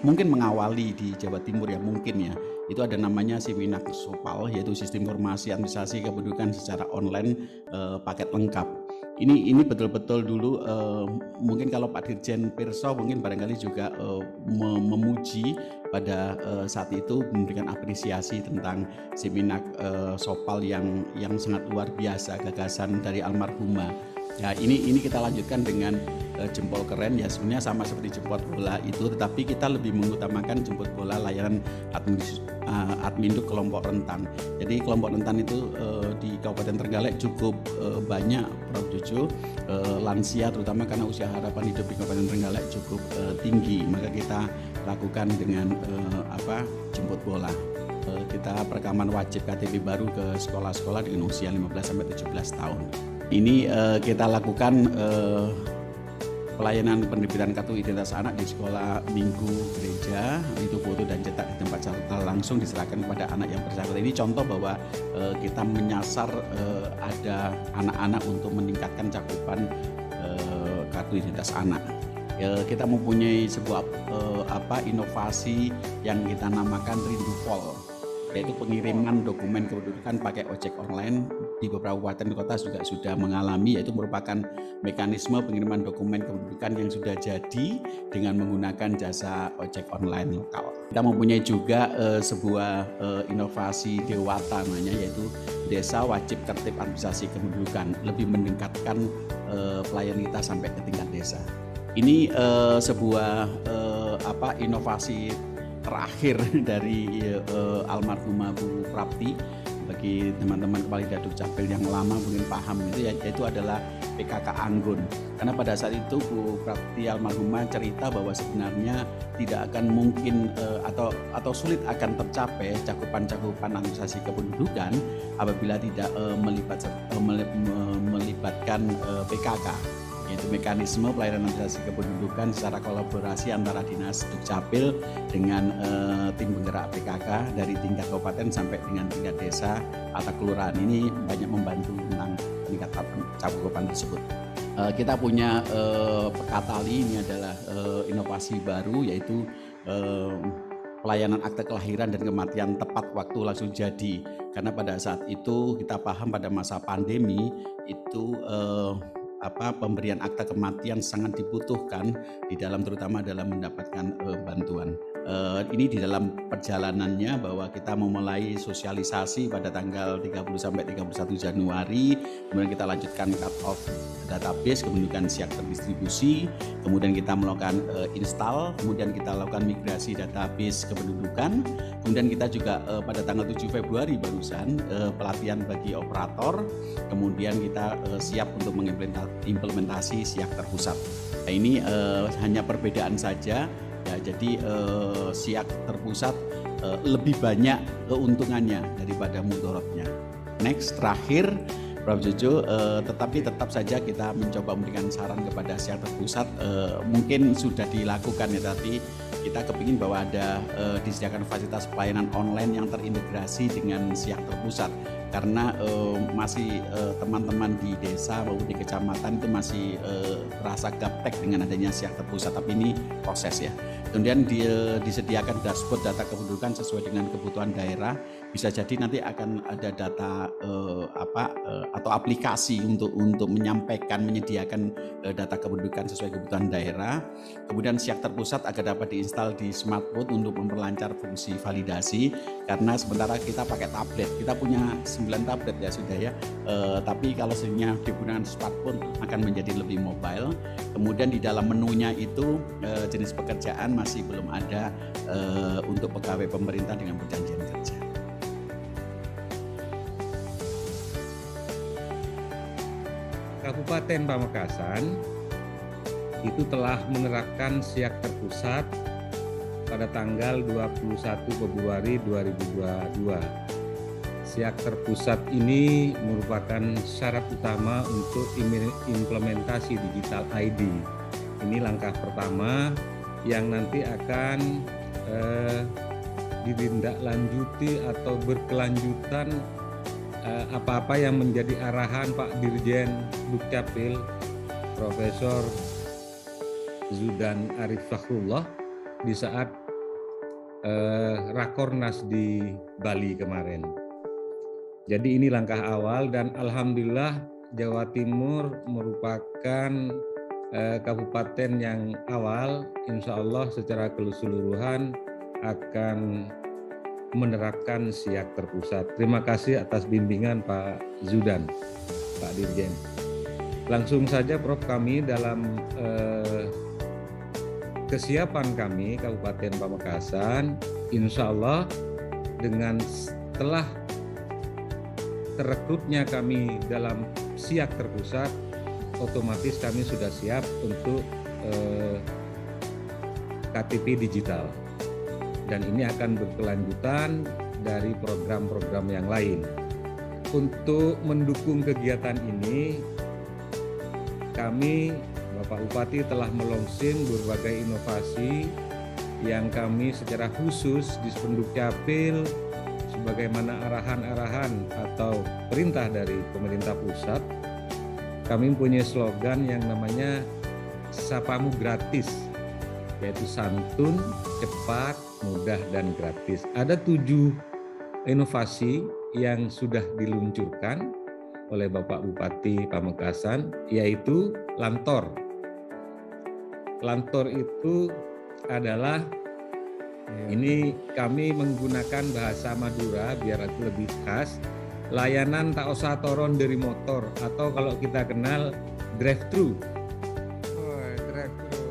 Mungkin mengawali di Jawa Timur ya, mungkin ya, itu ada namanya Siwinak Sopal, yaitu sistem informasi administrasi kependudukan secara online paket lengkap. ini betul-betul dulu mungkin kalau Pak Dirjen Pirso mungkin barangkali juga memuji pada saat itu, memberikan apresiasi tentang Siminak Sopal yang sangat luar biasa, gagasan dari almarhumah. Ya, ini kita lanjutkan dengan jempol keren, ya sebenarnya sama seperti jempol bola itu, tetapi kita lebih mengutamakan jempol bola layanan adminduk kelompok rentan. Jadi kelompok rentan itu di Kabupaten Trenggalek cukup banyak, Prof. Jojo, lansia terutama karena usia harapan hidup di Kabupaten Trenggalek cukup tinggi, maka kita lakukan dengan jemput bola. Kita perekaman wajib KTP baru ke sekolah-sekolah dengan usia 15-17 tahun. Ini kita lakukan pelayanan penerbitan kartu identitas anak di sekolah minggu gereja, itu foto dan cetak di tempat catatan langsung diserahkan kepada anak yang bersangkutan. Ini contoh bahwa kita menyasar ada anak-anak untuk meningkatkan cakupan kartu identitas anak. Kita mempunyai sebuah inovasi yang kita namakan Rindupol, yaitu pengiriman dokumen kependudukan pakai ojek online. Di beberapa kabupaten kota juga sudah mengalami, yaitu merupakan mekanisme pengiriman dokumen kependudukan yang sudah jadi dengan menggunakan jasa ojek online lokal. Kita mempunyai juga sebuah inovasi Dewata namanya, yaitu Desa Wajib Tertib Administrasi Kependudukan, lebih meningkatkan pelayanan kita sampai ke tingkat desa. Ini sebuah inovasi terakhir dari almarhumah Bu Prapti. Bagi teman-teman kepala daerah Dukcapil yang lama mungkin paham itu, yaitu adalah PKK Anggun. Karena pada saat itu Bu Prapti almarhumah cerita bahwa sebenarnya tidak akan mungkin atau sulit akan tercapai cakupan administrasi kependudukan apabila tidak melibatkan PKK, yaitu mekanisme pelayanan administrasi kependudukan secara kolaborasi antara Dinas Dukcapil dengan tim penggerak PKK dari tingkat kabupaten sampai dengan tingkat desa atau kelurahan. Ini banyak membantu tentang peningkatan cakupan tersebut. Kita punya Pekatali, ini adalah inovasi baru, yaitu pelayanan akte kelahiran dan kematian tepat waktu langsung jadi. Karena pada saat itu kita paham pada masa pandemi itu pemberian akta kematian sangat dibutuhkan di dalam, terutama dalam mendapatkan bantuan. Ini di dalam perjalanannya bahwa kita memulai sosialisasi pada tanggal 30 sampai 31 Januari, kemudian kita lanjutkan cut off database kependudukan siap terdistribusi, kemudian kita melakukan install, kemudian kita lakukan migrasi database kependudukan, kemudian kita juga pada tanggal 7 Februari barusan pelatihan bagi operator, kemudian kita siap untuk mengimplementasi siap terpusat. Nah, ini hanya perbedaan saja. Ya, jadi siak terpusat lebih banyak keuntungannya daripada mudorotnya. Next, terakhir Prof. Jojo, tetapi tetap saja kita mencoba memberikan saran kepada siak terpusat, mungkin sudah dilakukan ya, tapi kita kepingin bahwa ada disediakan fasilitas pelayanan online yang terintegrasi dengan siak terpusat. Karena masih teman-teman di desa maupun di kecamatan itu masih rasa gaptek dengan adanya siak terpusat, tapi ini proses ya. Kemudian disediakan dashboard data kependudukan sesuai dengan kebutuhan daerah. Bisa jadi nanti akan ada data atau aplikasi untuk menyampaikan, menyediakan data kependudukan sesuai kebutuhan daerah. Kemudian siak terpusat agar dapat diinstal di smartphone untuk memperlancar fungsi validasi. Karena sementara kita pakai tablet, kita punya 9 tablet ya sudah ya, tapi kalau sebenarnya digunakan smartphone akan menjadi lebih mobile. Kemudian di dalam menunya itu jenis pekerjaan masih belum ada untuk pegawai pemerintah dengan perjanjian kerja. Kabupaten Pamekasan itu telah menerapkan siak terpusat pada tanggal 21 Februari 2022. Siak terpusat ini merupakan syarat utama untuk implementasi digital ID. Ini langkah pertama yang nanti akan ditindaklanjuti atau berkelanjutan apa-apa yang menjadi arahan Pak Dirjen Dukcapil Profesor Zudan Arif Fakhrullah di saat Rakornas di Bali kemarin. Jadi ini langkah awal dan alhamdulillah Jawa Timur merupakan kabupaten yang awal, insya Allah secara keseluruhan akan menerapkan SIAK terpusat. Terima kasih atas bimbingan Pak Zudan, Pak Dirjen. Langsung saja Prof, kami dalam kesiapan kami Kabupaten Pamekasan, insya Allah dengan setelah terekrutnya kami dalam SIAK terpusat, otomatis kami sudah siap untuk KTP digital. Dan ini akan berkelanjutan dari program-program yang lain. Untuk mendukung kegiatan ini, kami, Bapak Bupati telah melonsing berbagai inovasi yang kami secara khusus di Spendukcapil, sebagaimana arahan-arahan atau perintah dari pemerintah pusat, kami punya slogan yang namanya Sapamu Gratis, yaitu santun, cepat, mudah, dan gratis. Ada 7 inovasi yang sudah diluncurkan oleh Bapak Bupati Pamekasan, yaitu Lantor. Lantor itu adalah, ini kami menggunakan bahasa Madura biar itu lebih khas, layanan tak usah turun dari motor, atau kalau kita kenal drive-thru. Oh, drive-thru.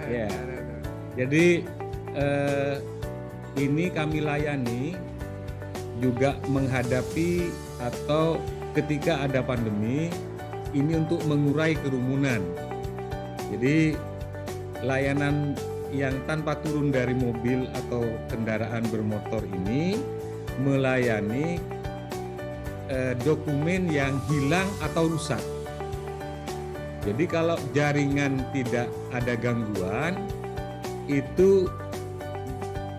Ya. Jadi ini kami layani juga menghadapi atau ketika ada pandemi, ini untuk mengurai kerumunan. Jadi layanan yang tanpa turun dari mobil atau kendaraan bermotor ini melayani dokumen yang hilang atau rusak. Jadi kalau jaringan tidak ada gangguan, itu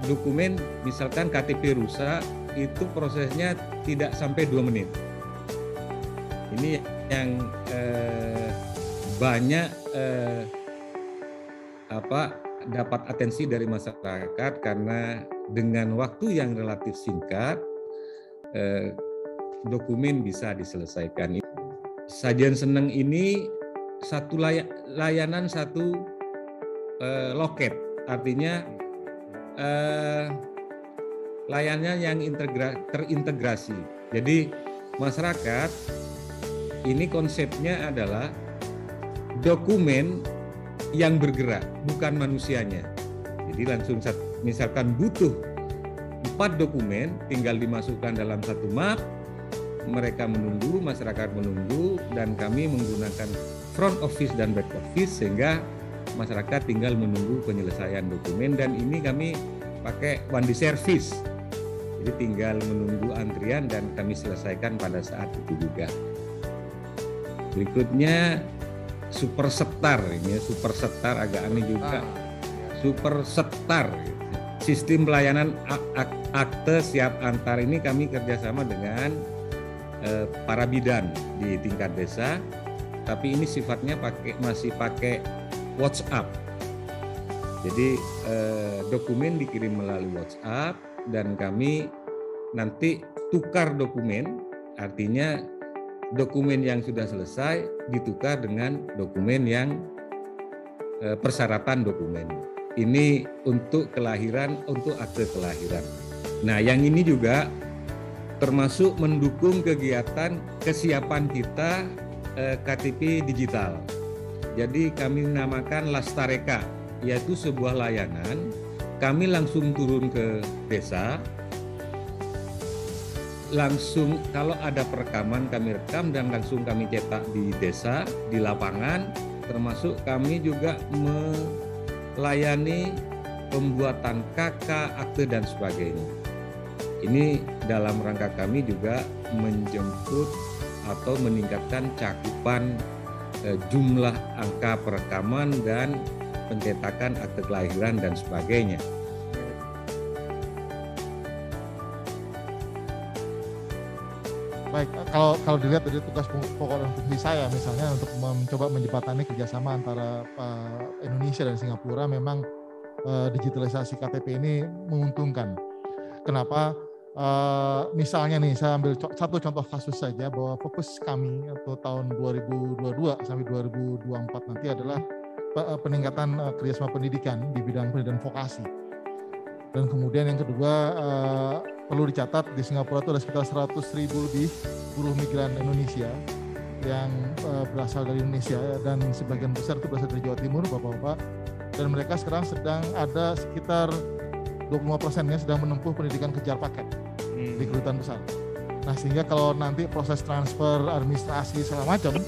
dokumen misalkan KTP rusak, itu prosesnya tidak sampai 2 menit. Ini yang banyak dapat atensi dari masyarakat karena dengan waktu yang relatif singkat dokumen bisa diselesaikan. Sajian Seneng ini satu layanan, satu loket, artinya layanan yang terintegrasi. Jadi masyarakat ini konsepnya adalah dokumen yang bergerak, bukan manusianya. Jadi langsung misalkan butuh 4 dokumen, tinggal dimasukkan dalam satu map, mereka menunggu, masyarakat menunggu, dan kami menggunakan front office dan back office sehingga masyarakat tinggal menunggu penyelesaian dokumen, dan ini kami pakai one day service. Jadi tinggal menunggu antrian dan kami selesaikan pada saat itu juga. Berikutnya Super Setar, ini Super Setar agak aneh juga. Super Setar, sistem pelayanan akte siap antar, ini kami kerjasama dengan para bidan di tingkat desa, tapi ini sifatnya masih pakai WhatsApp. Jadi dokumen dikirim melalui WhatsApp dan kami nanti tukar dokumen, artinya dokumen yang sudah selesai ditukar dengan dokumen yang persyaratan dokumen. Ini untuk kelahiran, untuk akte kelahiran. Nah, yang ini juga termasuk mendukung kegiatan kesiapan kita KTP digital. Jadi kami namakan Lastareka, yaitu sebuah layanan. Kami langsung turun ke desa, langsung kalau ada perekaman kami rekam dan langsung kami cetak di desa, di lapangan, termasuk kami juga melayani pembuatan KK, akte dan sebagainya. Ini dalam rangka kami juga menjemput atau meningkatkan cakupan jumlah angka perekaman dan pencetakan akte kelahiran dan sebagainya. Baik, kalau dilihat dari tugas pokok dan fungsi saya, misalnya untuk mencoba menjembatani kerjasama antara Indonesia dan Singapura, memang digitalisasi KTP ini menguntungkan. Kenapa? Misalnya nih, saya ambil satu contoh kasus saja bahwa fokus kami untuk tahun 2022 sampai 2024 nanti adalah peningkatan kerjasama pendidikan di bidang pendidikan vokasi. Dan kemudian yang kedua, perlu dicatat di Singapura itu ada sekitar 100.000 lebih buruh migran Indonesia yang berasal dari Indonesia, dan sebagian besar itu berasal dari Jawa Timur, Bapak-bapak. Dan mereka sekarang sedang ada sekitar 25%-nya sedang menempuh pendidikan kejar paket di kedutaan besar. Nah, sehingga kalau nanti proses transfer administrasi segala macam,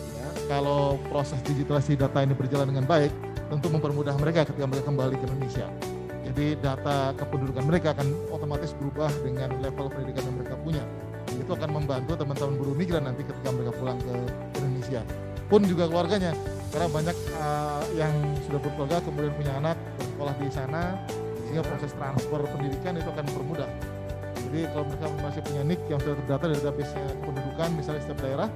kalau proses digitalisasi data ini berjalan dengan baik, tentu mempermudah mereka ketika mereka kembali ke Indonesia. Jadi data kependudukan mereka akan otomatis berubah dengan level pendidikan yang mereka punya. Itu akan membantu teman-teman buruh migran nanti ketika mereka pulang ke Indonesia. Pun juga keluarganya, karena banyak yang sudah berkeluarga kemudian punya anak bersekolah di sana, sehingga proses transfer pendidikan itu akan mempermudah. Jadi kalau mereka masih punya NIK yang sudah terdata dari database kependudukan misalnya setiap daerah,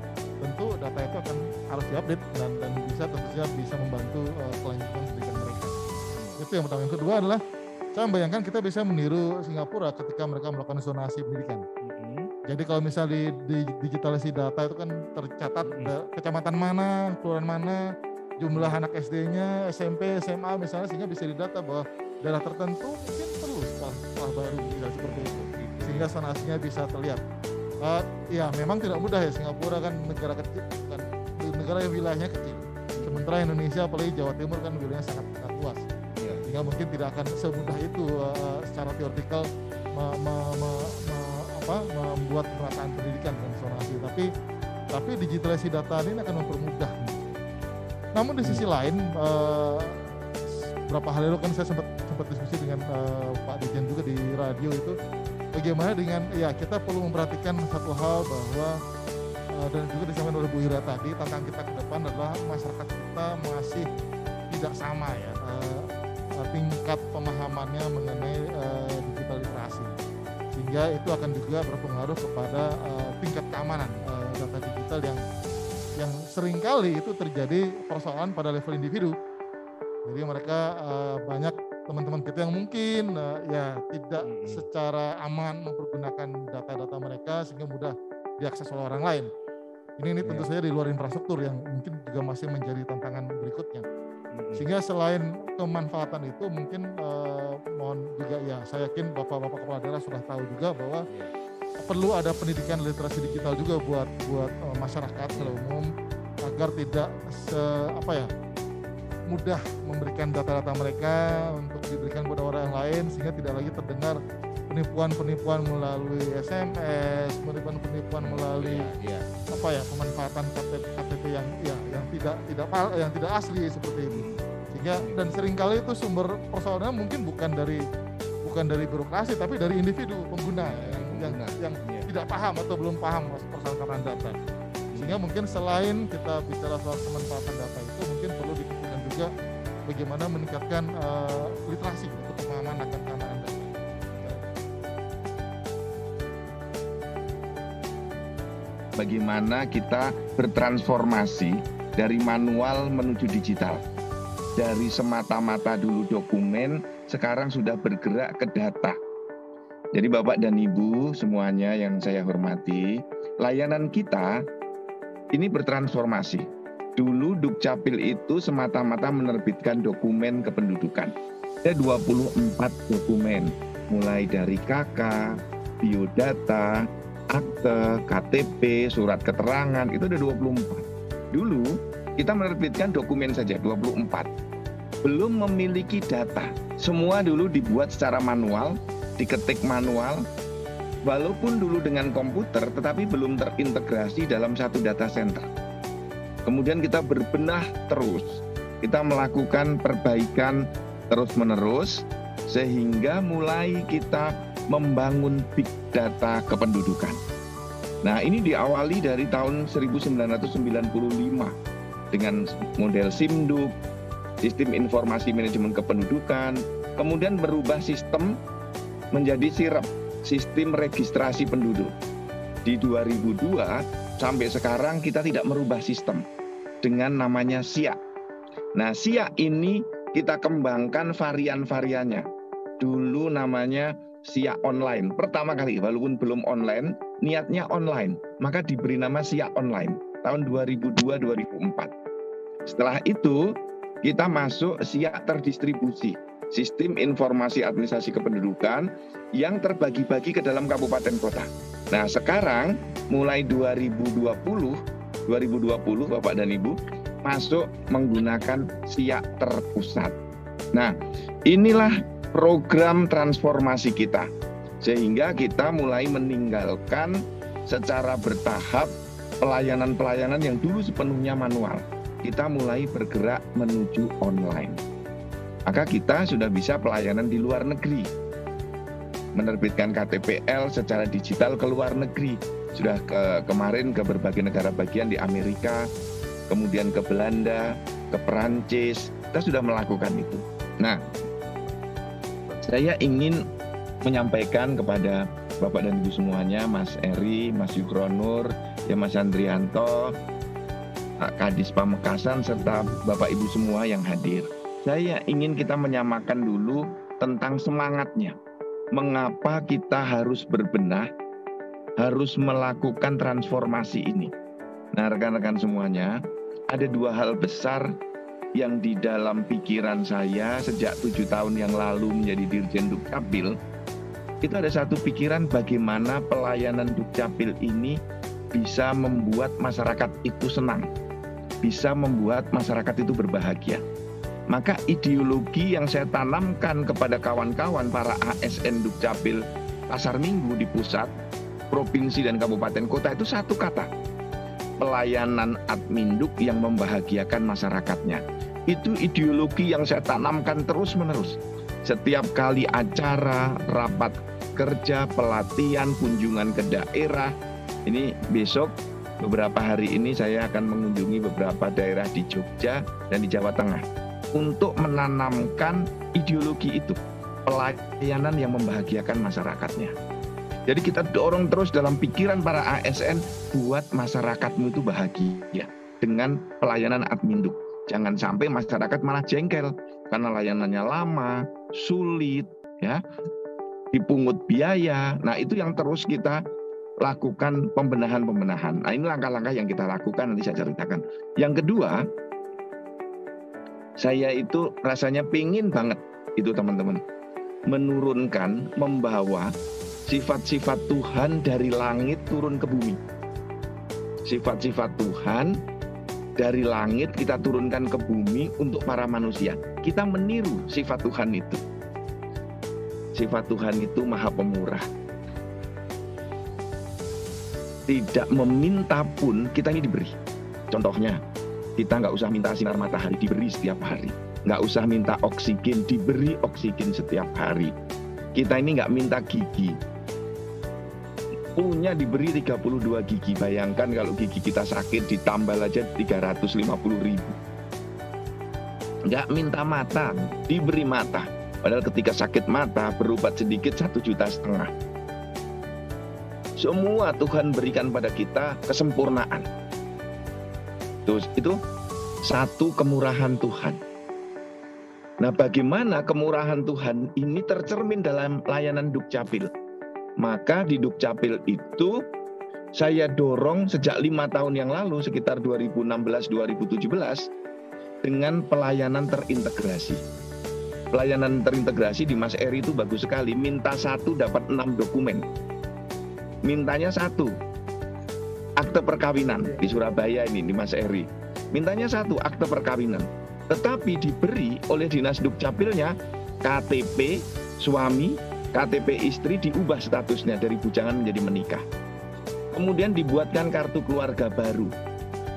tentu data itu akan harus diupdate dan bisa tentu saja bisa membantu kelanjutan pendidikan mereka. Itu yang pertama. Yang kedua adalah saya membayangkan kita bisa meniru Singapura ketika mereka melakukan zonasi pendidikan. Jadi kalau misalnya di digitalisasi data itu kan tercatat kecamatan mana, kelurahan mana, jumlah anak SD-nya, SMP, SMA misalnya, sehingga bisa didata bahwa daerah tertentu mungkin perlu sekolah baru bisa seperti itu, sehingga zonasinya bisa terlihat. Ya memang tidak mudah ya, Singapura kan negara kecil, kan negara yang wilayahnya kecil. Sementara Indonesia apalagi Jawa Timur kan wilayahnya sangat luas, sehingga mungkin tidak akan semudah itu secara teoretikal membuat perataan pendidikan dan zonasi. Tapi digitalisasi data ini akan mempermudah. Namun di sisi lain, beberapa hari lalu kan saya sempat diskusi dengan Pak Dirjen juga di radio itu, bagaimana dengan kita perlu memperhatikan satu hal bahwa dan juga disampaikan oleh Bu Ira tadi, tantangan kita ke depan adalah masyarakat kita masih tidak sama ya tingkat pemahamannya mengenai digital literasi, sehingga itu akan juga berpengaruh kepada tingkat keamanan data digital yang seringkali itu terjadi persoalan pada level individu. Jadi mereka banyak teman-teman kita yang mungkin tidak secara aman mempergunakan data-data mereka sehingga mudah diakses oleh orang lain. Ini tentu saja di luar infrastruktur yang mungkin juga masih menjadi tantangan berikutnya. Sehingga selain kemanfaatan itu mungkin mohon juga saya yakin Bapak-bapak kepala daerah sudah tahu juga bahwa perlu ada pendidikan literasi digital juga buat masyarakat secara umum agar tidak mudah memberikan data-data mereka untuk diberikan kepada orang lain, sehingga tidak lagi terdengar penipuan-penipuan melalui SMS, penipuan melalui pemanfaatan KTP yang tidak asli seperti itu. Sehingga dan seringkali itu sumber persoalannya mungkin bukan dari birokrasi tapi dari individu pengguna yang tidak paham atau belum paham persoalan data. Sehingga mungkin selain kita bicara soal pemanfaatan data itu, mungkin perlu dipikirkan juga bagaimana meningkatkan literasi atau pemahaman akan keamanan data. Bagaimana kita bertransformasi dari manual menuju digital. Dari semata-mata dulu dokumen, sekarang sudah bergerak ke data. Jadi Bapak dan Ibu semuanya yang saya hormati, layanan kita ini bertransformasi. Dulu Dukcapil itu semata-mata menerbitkan dokumen kependudukan. Ada 24 dokumen, mulai dari KK, biodata, akte, KTP, surat keterangan, itu ada 24. Dulu kita menerbitkan dokumen saja 24. Belum memiliki data. Semua dulu dibuat secara manual, diketik manual. Walaupun dulu dengan komputer, tetapi belum terintegrasi dalam satu data center. Kemudian kita berbenah terus. Kita melakukan perbaikan terus-menerus, sehingga mulai kita membangun big data kependudukan. Nah, ini diawali dari tahun 1995 dengan model SIMDUK, Sistem Informasi Manajemen Kependudukan, kemudian berubah sistem menjadi SIREP, Sistem Registrasi Penduduk. Di 2002 sampai sekarang kita tidak merubah sistem dengan namanya SIA. Nah, SIA ini kita kembangkan varian-variannya. Dulu namanya SIA online. Pertama kali, walaupun belum online, niatnya online. Maka diberi nama SIA online tahun 2002-2004. Setelah itu, kita masuk SIA terdistribusi, Sistem Informasi Administrasi Kependudukan yang terbagi-bagi ke dalam kabupaten kota. Nah, sekarang mulai 2020 Bapak dan Ibu, masuk menggunakan SIA terpusat. Nah, inilah program transformasi kita, sehingga kita mulai meninggalkan secara bertahap pelayanan-pelayanan yang dulu sepenuhnya manual. Kita mulai bergerak menuju online. Maka kita sudah bisa pelayanan di luar negeri, menerbitkan KTPL secara digital ke luar negeri. Sudah kemarin ke berbagai negara bagian di Amerika, kemudian ke Belanda, ke Perancis, kita sudah melakukan itu. Nah, saya ingin menyampaikan kepada Bapak dan Ibu semuanya, Mas Eri, Mas Yukronur, ya Mas Andrianto, Kadis Pamekasan, serta Bapak Ibu semua yang hadir. Saya ingin kita menyamakan dulu tentang semangatnya. Mengapa kita harus berbenah, harus melakukan transformasi ini. Nah, rekan-rekan semuanya, ada dua hal besar yang di dalam pikiran saya sejak 7 tahun yang lalu menjadi Dirjen Dukcapil. Itu ada satu pikiran bagaimana pelayanan Dukcapil ini bisa membuat masyarakat itu senang, bisa membuat masyarakat itu berbahagia. Maka ideologi yang saya tanamkan kepada kawan-kawan para ASN Dukcapil Pasar Minggu di pusat, provinsi dan kabupaten kota itu satu kata: pelayanan adminduk yang membahagiakan masyarakatnya. Itu ideologi yang saya tanamkan terus-menerus. Setiap kali acara, rapat kerja, pelatihan, kunjungan ke daerah. Ini besok, beberapa hari ini saya akan mengunjungi beberapa daerah di Jogja dan di Jawa Tengah untuk menanamkan ideologi itu, pelayanan yang membahagiakan masyarakatnya. Jadi kita dorong terus dalam pikiran para ASN, buat masyarakatmu itu bahagia dengan pelayanan adminduk. Jangan sampai masyarakat malah jengkel karena layanannya lama, sulit, ya, dipungut biaya. Nah, itu yang terus kita lakukan pembenahan. Nah, ini langkah-langkah yang kita lakukan, nanti saya ceritakan. Yang kedua, saya itu rasanya pingin banget itu teman-teman, menurunkan, membawa sifat-sifat Tuhan dari langit turun ke bumi. Sifat-sifat Tuhan dari langit kita turunkan ke bumi untuk para manusia. Kita meniru sifat Tuhan itu. Sifat Tuhan itu Maha Pemurah. Tidak meminta pun kita ini diberi. Contohnya, kita nggak usah minta sinar matahari, diberi setiap hari. Nggak usah minta oksigen, diberi oksigen setiap hari. Kita ini nggak minta gigi, punya diberi 32 gigi. Bayangkan kalau gigi kita sakit ditambal aja 350.000. Nggak minta mata, diberi mata. Padahal ketika sakit mata berobat sedikit 1,5 juta. Semua Tuhan berikan pada kita kesempurnaan. Terus itu satu kemurahan Tuhan. Nah, bagaimana kemurahan Tuhan ini tercermin dalam layanan Dukcapil? Maka di Dukcapil itu saya dorong sejak 5 tahun yang lalu, sekitar 2016-2017, dengan pelayanan terintegrasi. Pelayanan terintegrasi di Mas Eri itu bagus sekali. Minta 1 dapat 6 dokumen. Mintanya 1, akte perkawinan di Surabaya ini, di Mas Eri. Mintanya 1, akte perkawinan. Tetapi diberi oleh Dinas Dukcapilnya KTP suami, KTP istri diubah statusnya dari bujangan menjadi menikah. Kemudian dibuatkan kartu keluarga baru.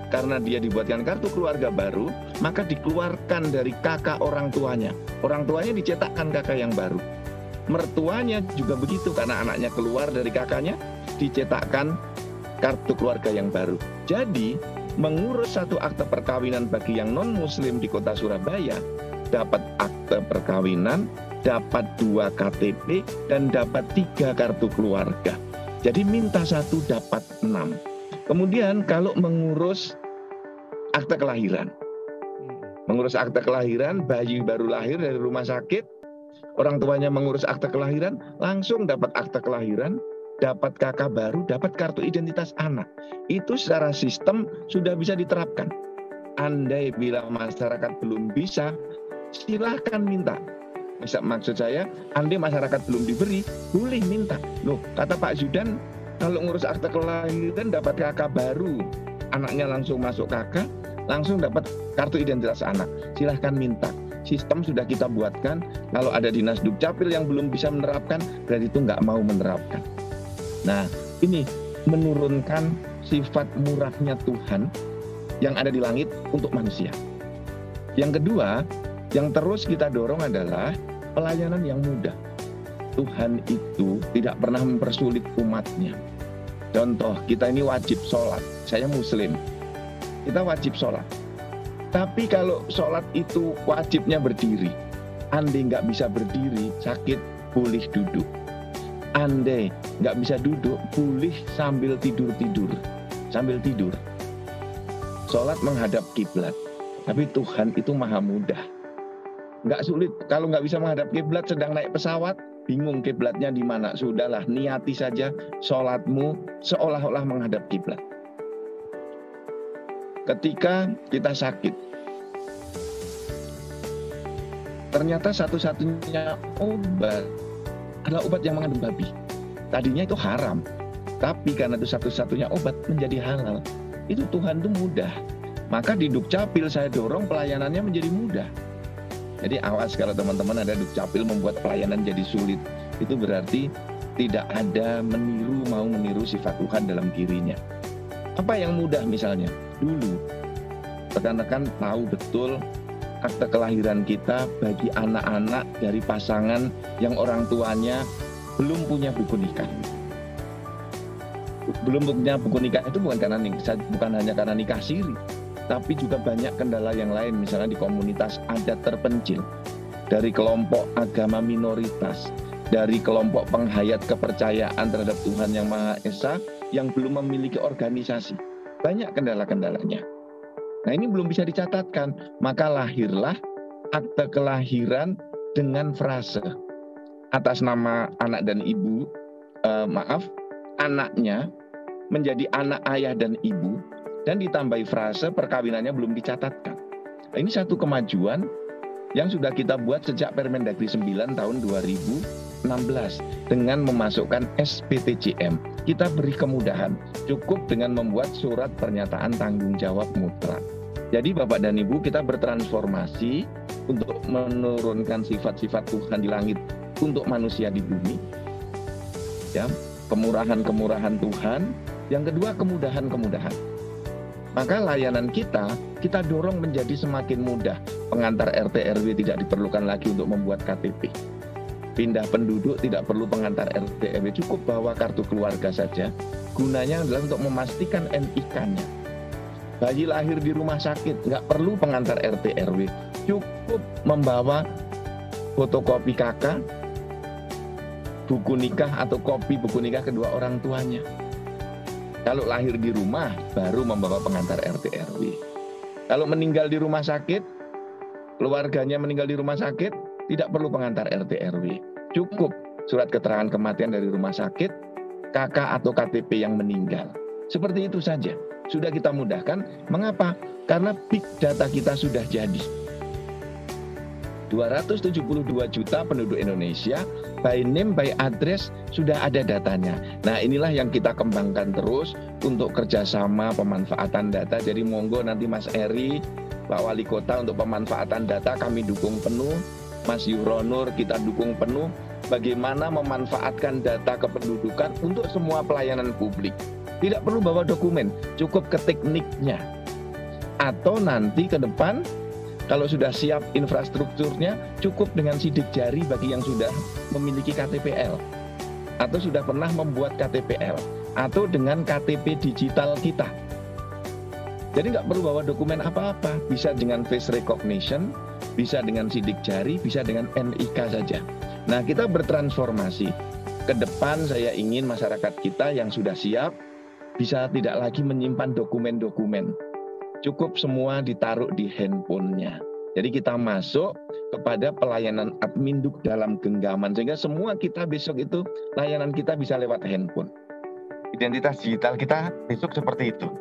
Karena dia dibuatkan kartu keluarga baru, maka dikeluarkan dari kakak orang tuanya. Orang tuanya dicetakkan kakak yang baru. Mertuanya juga begitu, karena anaknya keluar dari kakaknya, dicetakkan kartu keluarga yang baru. Jadi, mengurus satu akte perkawinan bagi yang non-muslim di kota Surabaya, dapat akte perkawinan, dapat 2 KTP, dan dapat 3 kartu keluarga. Jadi minta 1 dapat 6. Kemudian kalau mengurus akte kelahiran, bayi baru lahir dari rumah sakit, Orang tuanya mengurus akte kelahiran, langsung dapat akte kelahiran, dapat KK baru, dapat kartu identitas anak. Itu secara sistem sudah bisa diterapkan. Andai bila masyarakat belum bisa, silahkan minta. Maksud saya, andai masyarakat belum diberi, boleh minta. Loh, kata Pak Zudan, kalau ngurus akte kelahiran dapat KK baru, anaknya langsung masuk KK, langsung dapat kartu identitas anak. Silahkan minta. Sistem sudah kita buatkan. Kalau ada dinas dukcapil yang belum bisa menerapkan, berarti itu nggak mau menerapkan. Nah, ini menurunkan sifat murahnya Tuhan yang ada di langit untuk manusia. Yang kedua, yang terus kita dorong adalah pelayanan yang mudah. Tuhan itu tidak pernah mempersulit umatnya. Contoh, kita ini wajib sholat. Saya Muslim. Kita wajib sholat. Tapi kalau sholat itu wajibnya berdiri. Andai nggak bisa berdiri, sakit, boleh duduk. Andai nggak bisa duduk, boleh sambil tidur-tidur. Sambil tidur. Sholat menghadap kiblat. Tapi Tuhan itu maha mudah. Nggak sulit. Kalau nggak bisa menghadap kiblat, sedang naik pesawat, bingung kiblatnya di mana. Sudahlah, niati saja sholatmu seolah-olah menghadap kiblat. Ketika kita sakit, ternyata satu-satunya obat adalah obat yang mengandung babi. Tadinya itu haram, tapi karena itu satu-satunya obat menjadi halal. Itu Tuhan itu mudah. Maka di Dukcapil saya dorong pelayanannya menjadi mudah. Jadi awas kalau teman-teman ada Dukcapil membuat pelayanan jadi sulit. Itu berarti tidak ada mau meniru sifat Tuhan dalam dirinya. Apa yang mudah misalnya? Dulu, rekan-rekan tahu betul akte kelahiran kita bagi anak-anak dari pasangan yang orang tuanya belum punya buku nikah. Belum punya buku nikah itu bukan hanya karena nikah siri, tapi juga banyak kendala yang lain, misalnya di komunitas adat terpencil, dari kelompok agama minoritas, dari kelompok penghayat kepercayaan terhadap Tuhan Yang Maha Esa yang belum memiliki organisasi. Banyak kendala-kendalanya. Nah, ini belum bisa dicatatkan, maka lahirlah akte kelahiran dengan frase atas nama anak dan ibu, anaknya menjadi anak ayah dan ibu, dan ditambahi frase perkawinannya belum dicatatkan. Nah, ini satu kemajuan yang sudah kita buat sejak Permendagri 9 tahun 2016 dengan memasukkan SPTJM. Kita beri kemudahan, cukup dengan membuat surat pernyataan tanggung jawab mutlak. Jadi Bapak dan Ibu, kita bertransformasi untuk menurunkan sifat-sifat Tuhan di langit untuk manusia di bumi. Ya, kemurahan-kemurahan Tuhan. Yang kedua, kemudahan-kemudahan. Maka layanan kita dorong menjadi semakin mudah. Pengantar RT RW tidak diperlukan lagi untuk membuat KTP. Pindah penduduk tidak perlu pengantar RT RW, cukup bawa kartu keluarga saja. Gunanya adalah untuk memastikan NIK-nya. Bayi lahir di rumah sakit, nggak perlu pengantar RT RW, cukup membawa fotokopi KK, buku nikah atau kopi buku nikah kedua orang tuanya. Kalau lahir di rumah, baru membawa pengantar RT RW. Kalau meninggal di rumah sakit, keluarganya meninggal di rumah sakit, tidak perlu pengantar RT RW. Cukup surat keterangan kematian dari rumah sakit, KK atau KTP yang meninggal. Seperti itu saja. Sudah kita mudahkan. Mengapa? Karena big data kita sudah jadi. 272 juta penduduk Indonesia, by name, by address, sudah ada datanya. Nah, inilah yang kita kembangkan terus untuk kerjasama pemanfaatan data. Jadi monggo nanti Mas Eri, Pak Wali Kota, untuk pemanfaatan data kami dukung penuh. Mas Yuhronur kita dukung penuh. Bagaimana memanfaatkan data kependudukan untuk semua pelayanan publik. Tidak perlu bawa dokumen, cukup ketik NIK-nya. Atau nanti ke depan, kalau sudah siap infrastrukturnya, cukup dengan sidik jari bagi yang sudah memiliki KTPL. Atau sudah pernah membuat KTPL. Atau dengan KTP digital kita. Jadi nggak perlu bawa dokumen apa-apa. Bisa dengan face recognition, bisa dengan sidik jari, bisa dengan NIK saja. Nah, kita bertransformasi. Ke depan saya ingin masyarakat kita yang sudah siap, bisa tidak lagi menyimpan dokumen-dokumen. Cukup semua ditaruh di handphonenya. Jadi kita masuk, kepada pelayanan Adminduk dalam genggaman, sehingga semua kita besok itu layanan kita bisa lewat handphone. Identitas digital kita besok seperti itu.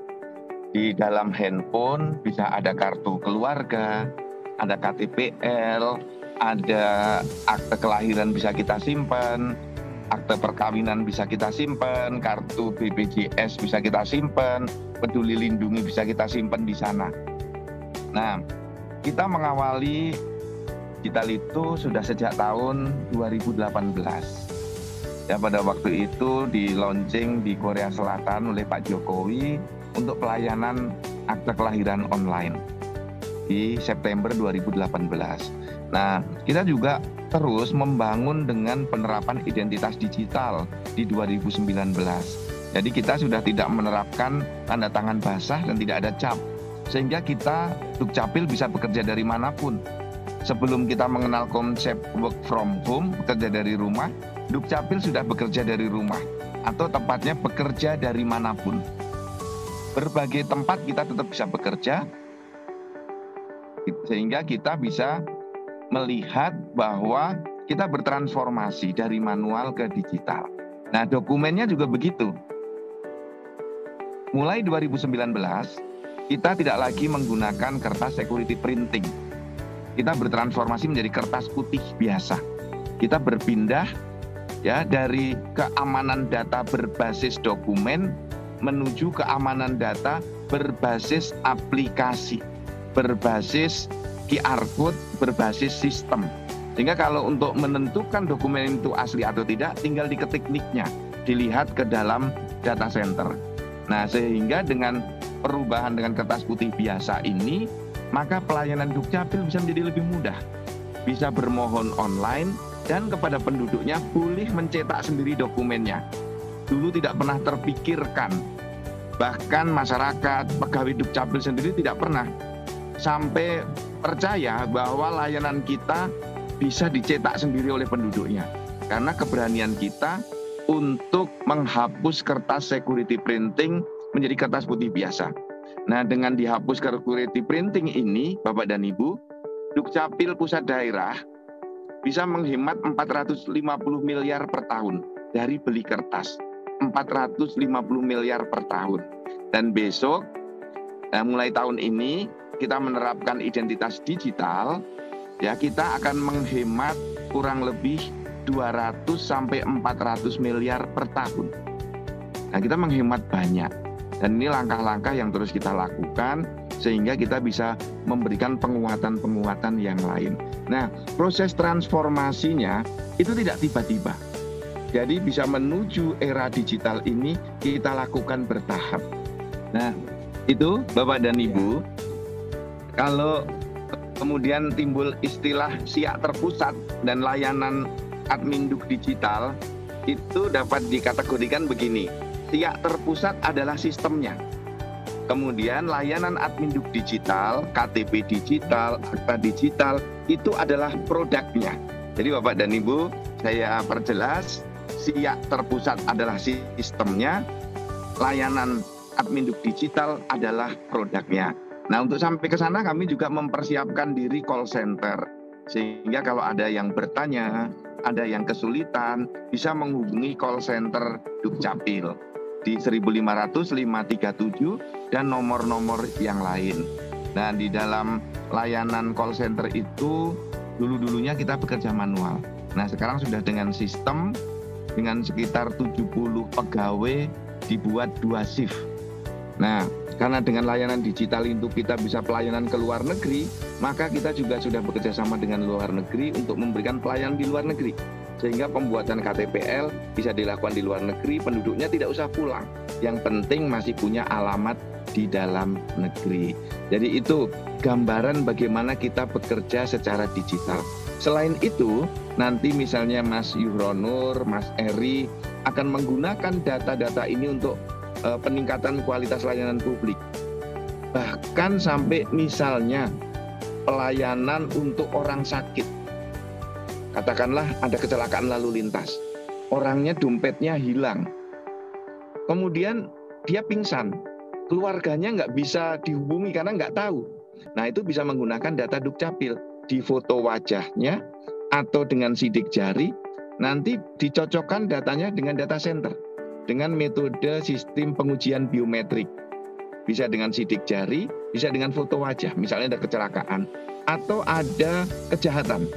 Di dalam handphone bisa ada kartu keluarga, ada KTPL, ada akte kelahiran bisa kita simpan, akte perkawinan bisa kita simpan, kartu BPJS bisa kita simpan, Peduli Lindungi bisa kita simpan di sana. Nah, kita mengawali digital itu sudah sejak tahun 2018. Ya, pada waktu itu di launching di Korea Selatan oleh Pak Jokowi untuk pelayanan akte kelahiran online di September 2018. Nah, kita juga terus membangun dengan penerapan identitas digital di 2019. Jadi kita sudah tidak menerapkan tanda tangan basah dan tidak ada cap. Sehingga kita, Dukcapil bisa bekerja dari manapun. Sebelum kita mengenal konsep work from home, bekerja dari rumah, Dukcapil sudah bekerja dari rumah. Atau tepatnya bekerja dari manapun. Berbagai tempat kita tetap bisa bekerja, sehingga kita bisa melihat bahwa kita bertransformasi dari manual ke digital. Nah, dokumennya juga begitu. Mulai 2019, kita tidak lagi menggunakan kertas security printing. Kita bertransformasi menjadi kertas putih biasa. Kita berpindah ya dari keamanan data berbasis dokumen menuju keamanan data berbasis aplikasi, berbasis QR code, berbasis sistem. Sehingga kalau untuk menentukan dokumen itu asli atau tidak, tinggal diketik nick-nya, dilihat ke dalam data center. Nah, sehingga dengan perubahan dengan kertas putih biasa ini, maka pelayanan Dukcapil bisa menjadi lebih mudah. Bisa bermohon online dan kepada penduduknya boleh mencetak sendiri dokumennya. Dulu tidak pernah terpikirkan. Bahkan masyarakat, pegawai Dukcapil sendiri tidak pernah sampai percaya bahwa layanan kita bisa dicetak sendiri oleh penduduknya. Karena keberanian kita untuk menghapus kertas security printing menjadi kertas putih biasa. Nah, dengan dihapus security printing ini, Bapak dan Ibu, Dukcapil pusat daerah bisa menghemat 450 miliar per tahun dari beli kertas. 450 miliar per tahun. Dan besok, mulai tahun ini, kita menerapkan identitas digital, ya kita akan menghemat kurang lebih 200 sampai 400 miliar per tahun. Nah, kita menghemat banyak. Dan ini langkah-langkah yang terus kita lakukan sehingga kita bisa memberikan penguatan-penguatan yang lain. Nah, proses transformasinya itu tidak tiba-tiba. Jadi bisa menuju era digital ini kita lakukan bertahap. Nah, itu Bapak dan Ibu, kalau kemudian timbul istilah SIAK terpusat dan layanan Adminduk digital, itu dapat dikategorikan begini. SIAK terpusat adalah sistemnya. Kemudian layanan Adminduk digital, KTP digital, akta digital, itu adalah produknya. Jadi Bapak dan Ibu, saya perjelas, SIAK terpusat adalah sistemnya, layanan Adminduk digital adalah produknya. Nah, untuk sampai ke sana kami juga mempersiapkan diri call center. Sehingga kalau ada yang bertanya, ada yang kesulitan, bisa menghubungi call center Dukcapil di 1500 537 dan nomor-nomor yang lain. Nah, di dalam layanan call center itu dulu-dulunya kita bekerja manual. Nah, sekarang sudah dengan sistem, dengan sekitar 70 pegawai dibuat 2 shift. Nah, karena dengan layanan digital itu kita bisa pelayanan ke luar negeri, maka kita juga sudah bekerja sama dengan luar negeri untuk memberikan pelayanan di luar negeri. Sehingga pembuatan KTPL bisa dilakukan di luar negeri, penduduknya tidak usah pulang. Yang penting masih punya alamat di dalam negeri. Jadi itu gambaran bagaimana kita bekerja secara digital. Selain itu, nanti misalnya Mas Yuhronur, Mas Eri akan menggunakan data-data ini untuk peningkatan kualitas layanan publik. Bahkan sampai misalnya pelayanan untuk orang sakit. Katakanlah ada kecelakaan lalu lintas. Orangnya dompetnya hilang. Kemudian dia pingsan. Keluarganya nggak bisa dihubungi karena nggak tahu. Nah, itu bisa menggunakan data Dukcapil. difoto wajahnya atau dengan sidik jari, nanti dicocokkan datanya dengan data center dengan metode sistem pengujian biometrik. Bisa dengan sidik jari, bisa dengan foto wajah, misalnya ada kecelakaan atau ada kejahatan,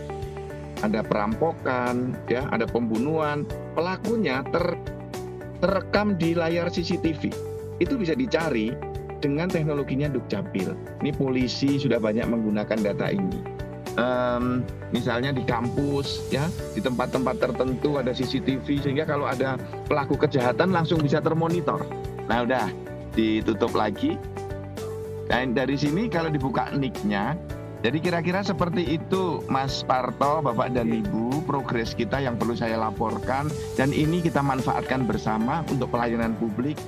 ada perampokan, ya, ada pembunuhan, pelakunya terekam di layar CCTV. Itu bisa dicari dengan teknologinya Dukcapil. Ini polisi sudah banyak menggunakan data ini. Misalnya di kampus, ya, di tempat-tempat tertentu ada CCTV sehingga kalau ada pelaku kejahatan langsung bisa termonitor. Nah, udah ditutup lagi. Dan dari sini kalau dibuka nick-nya, jadi kira-kira seperti itu Mas Parto, Bapak dan Ibu, progres kita yang perlu saya laporkan, dan ini kita manfaatkan bersama untuk pelayanan publik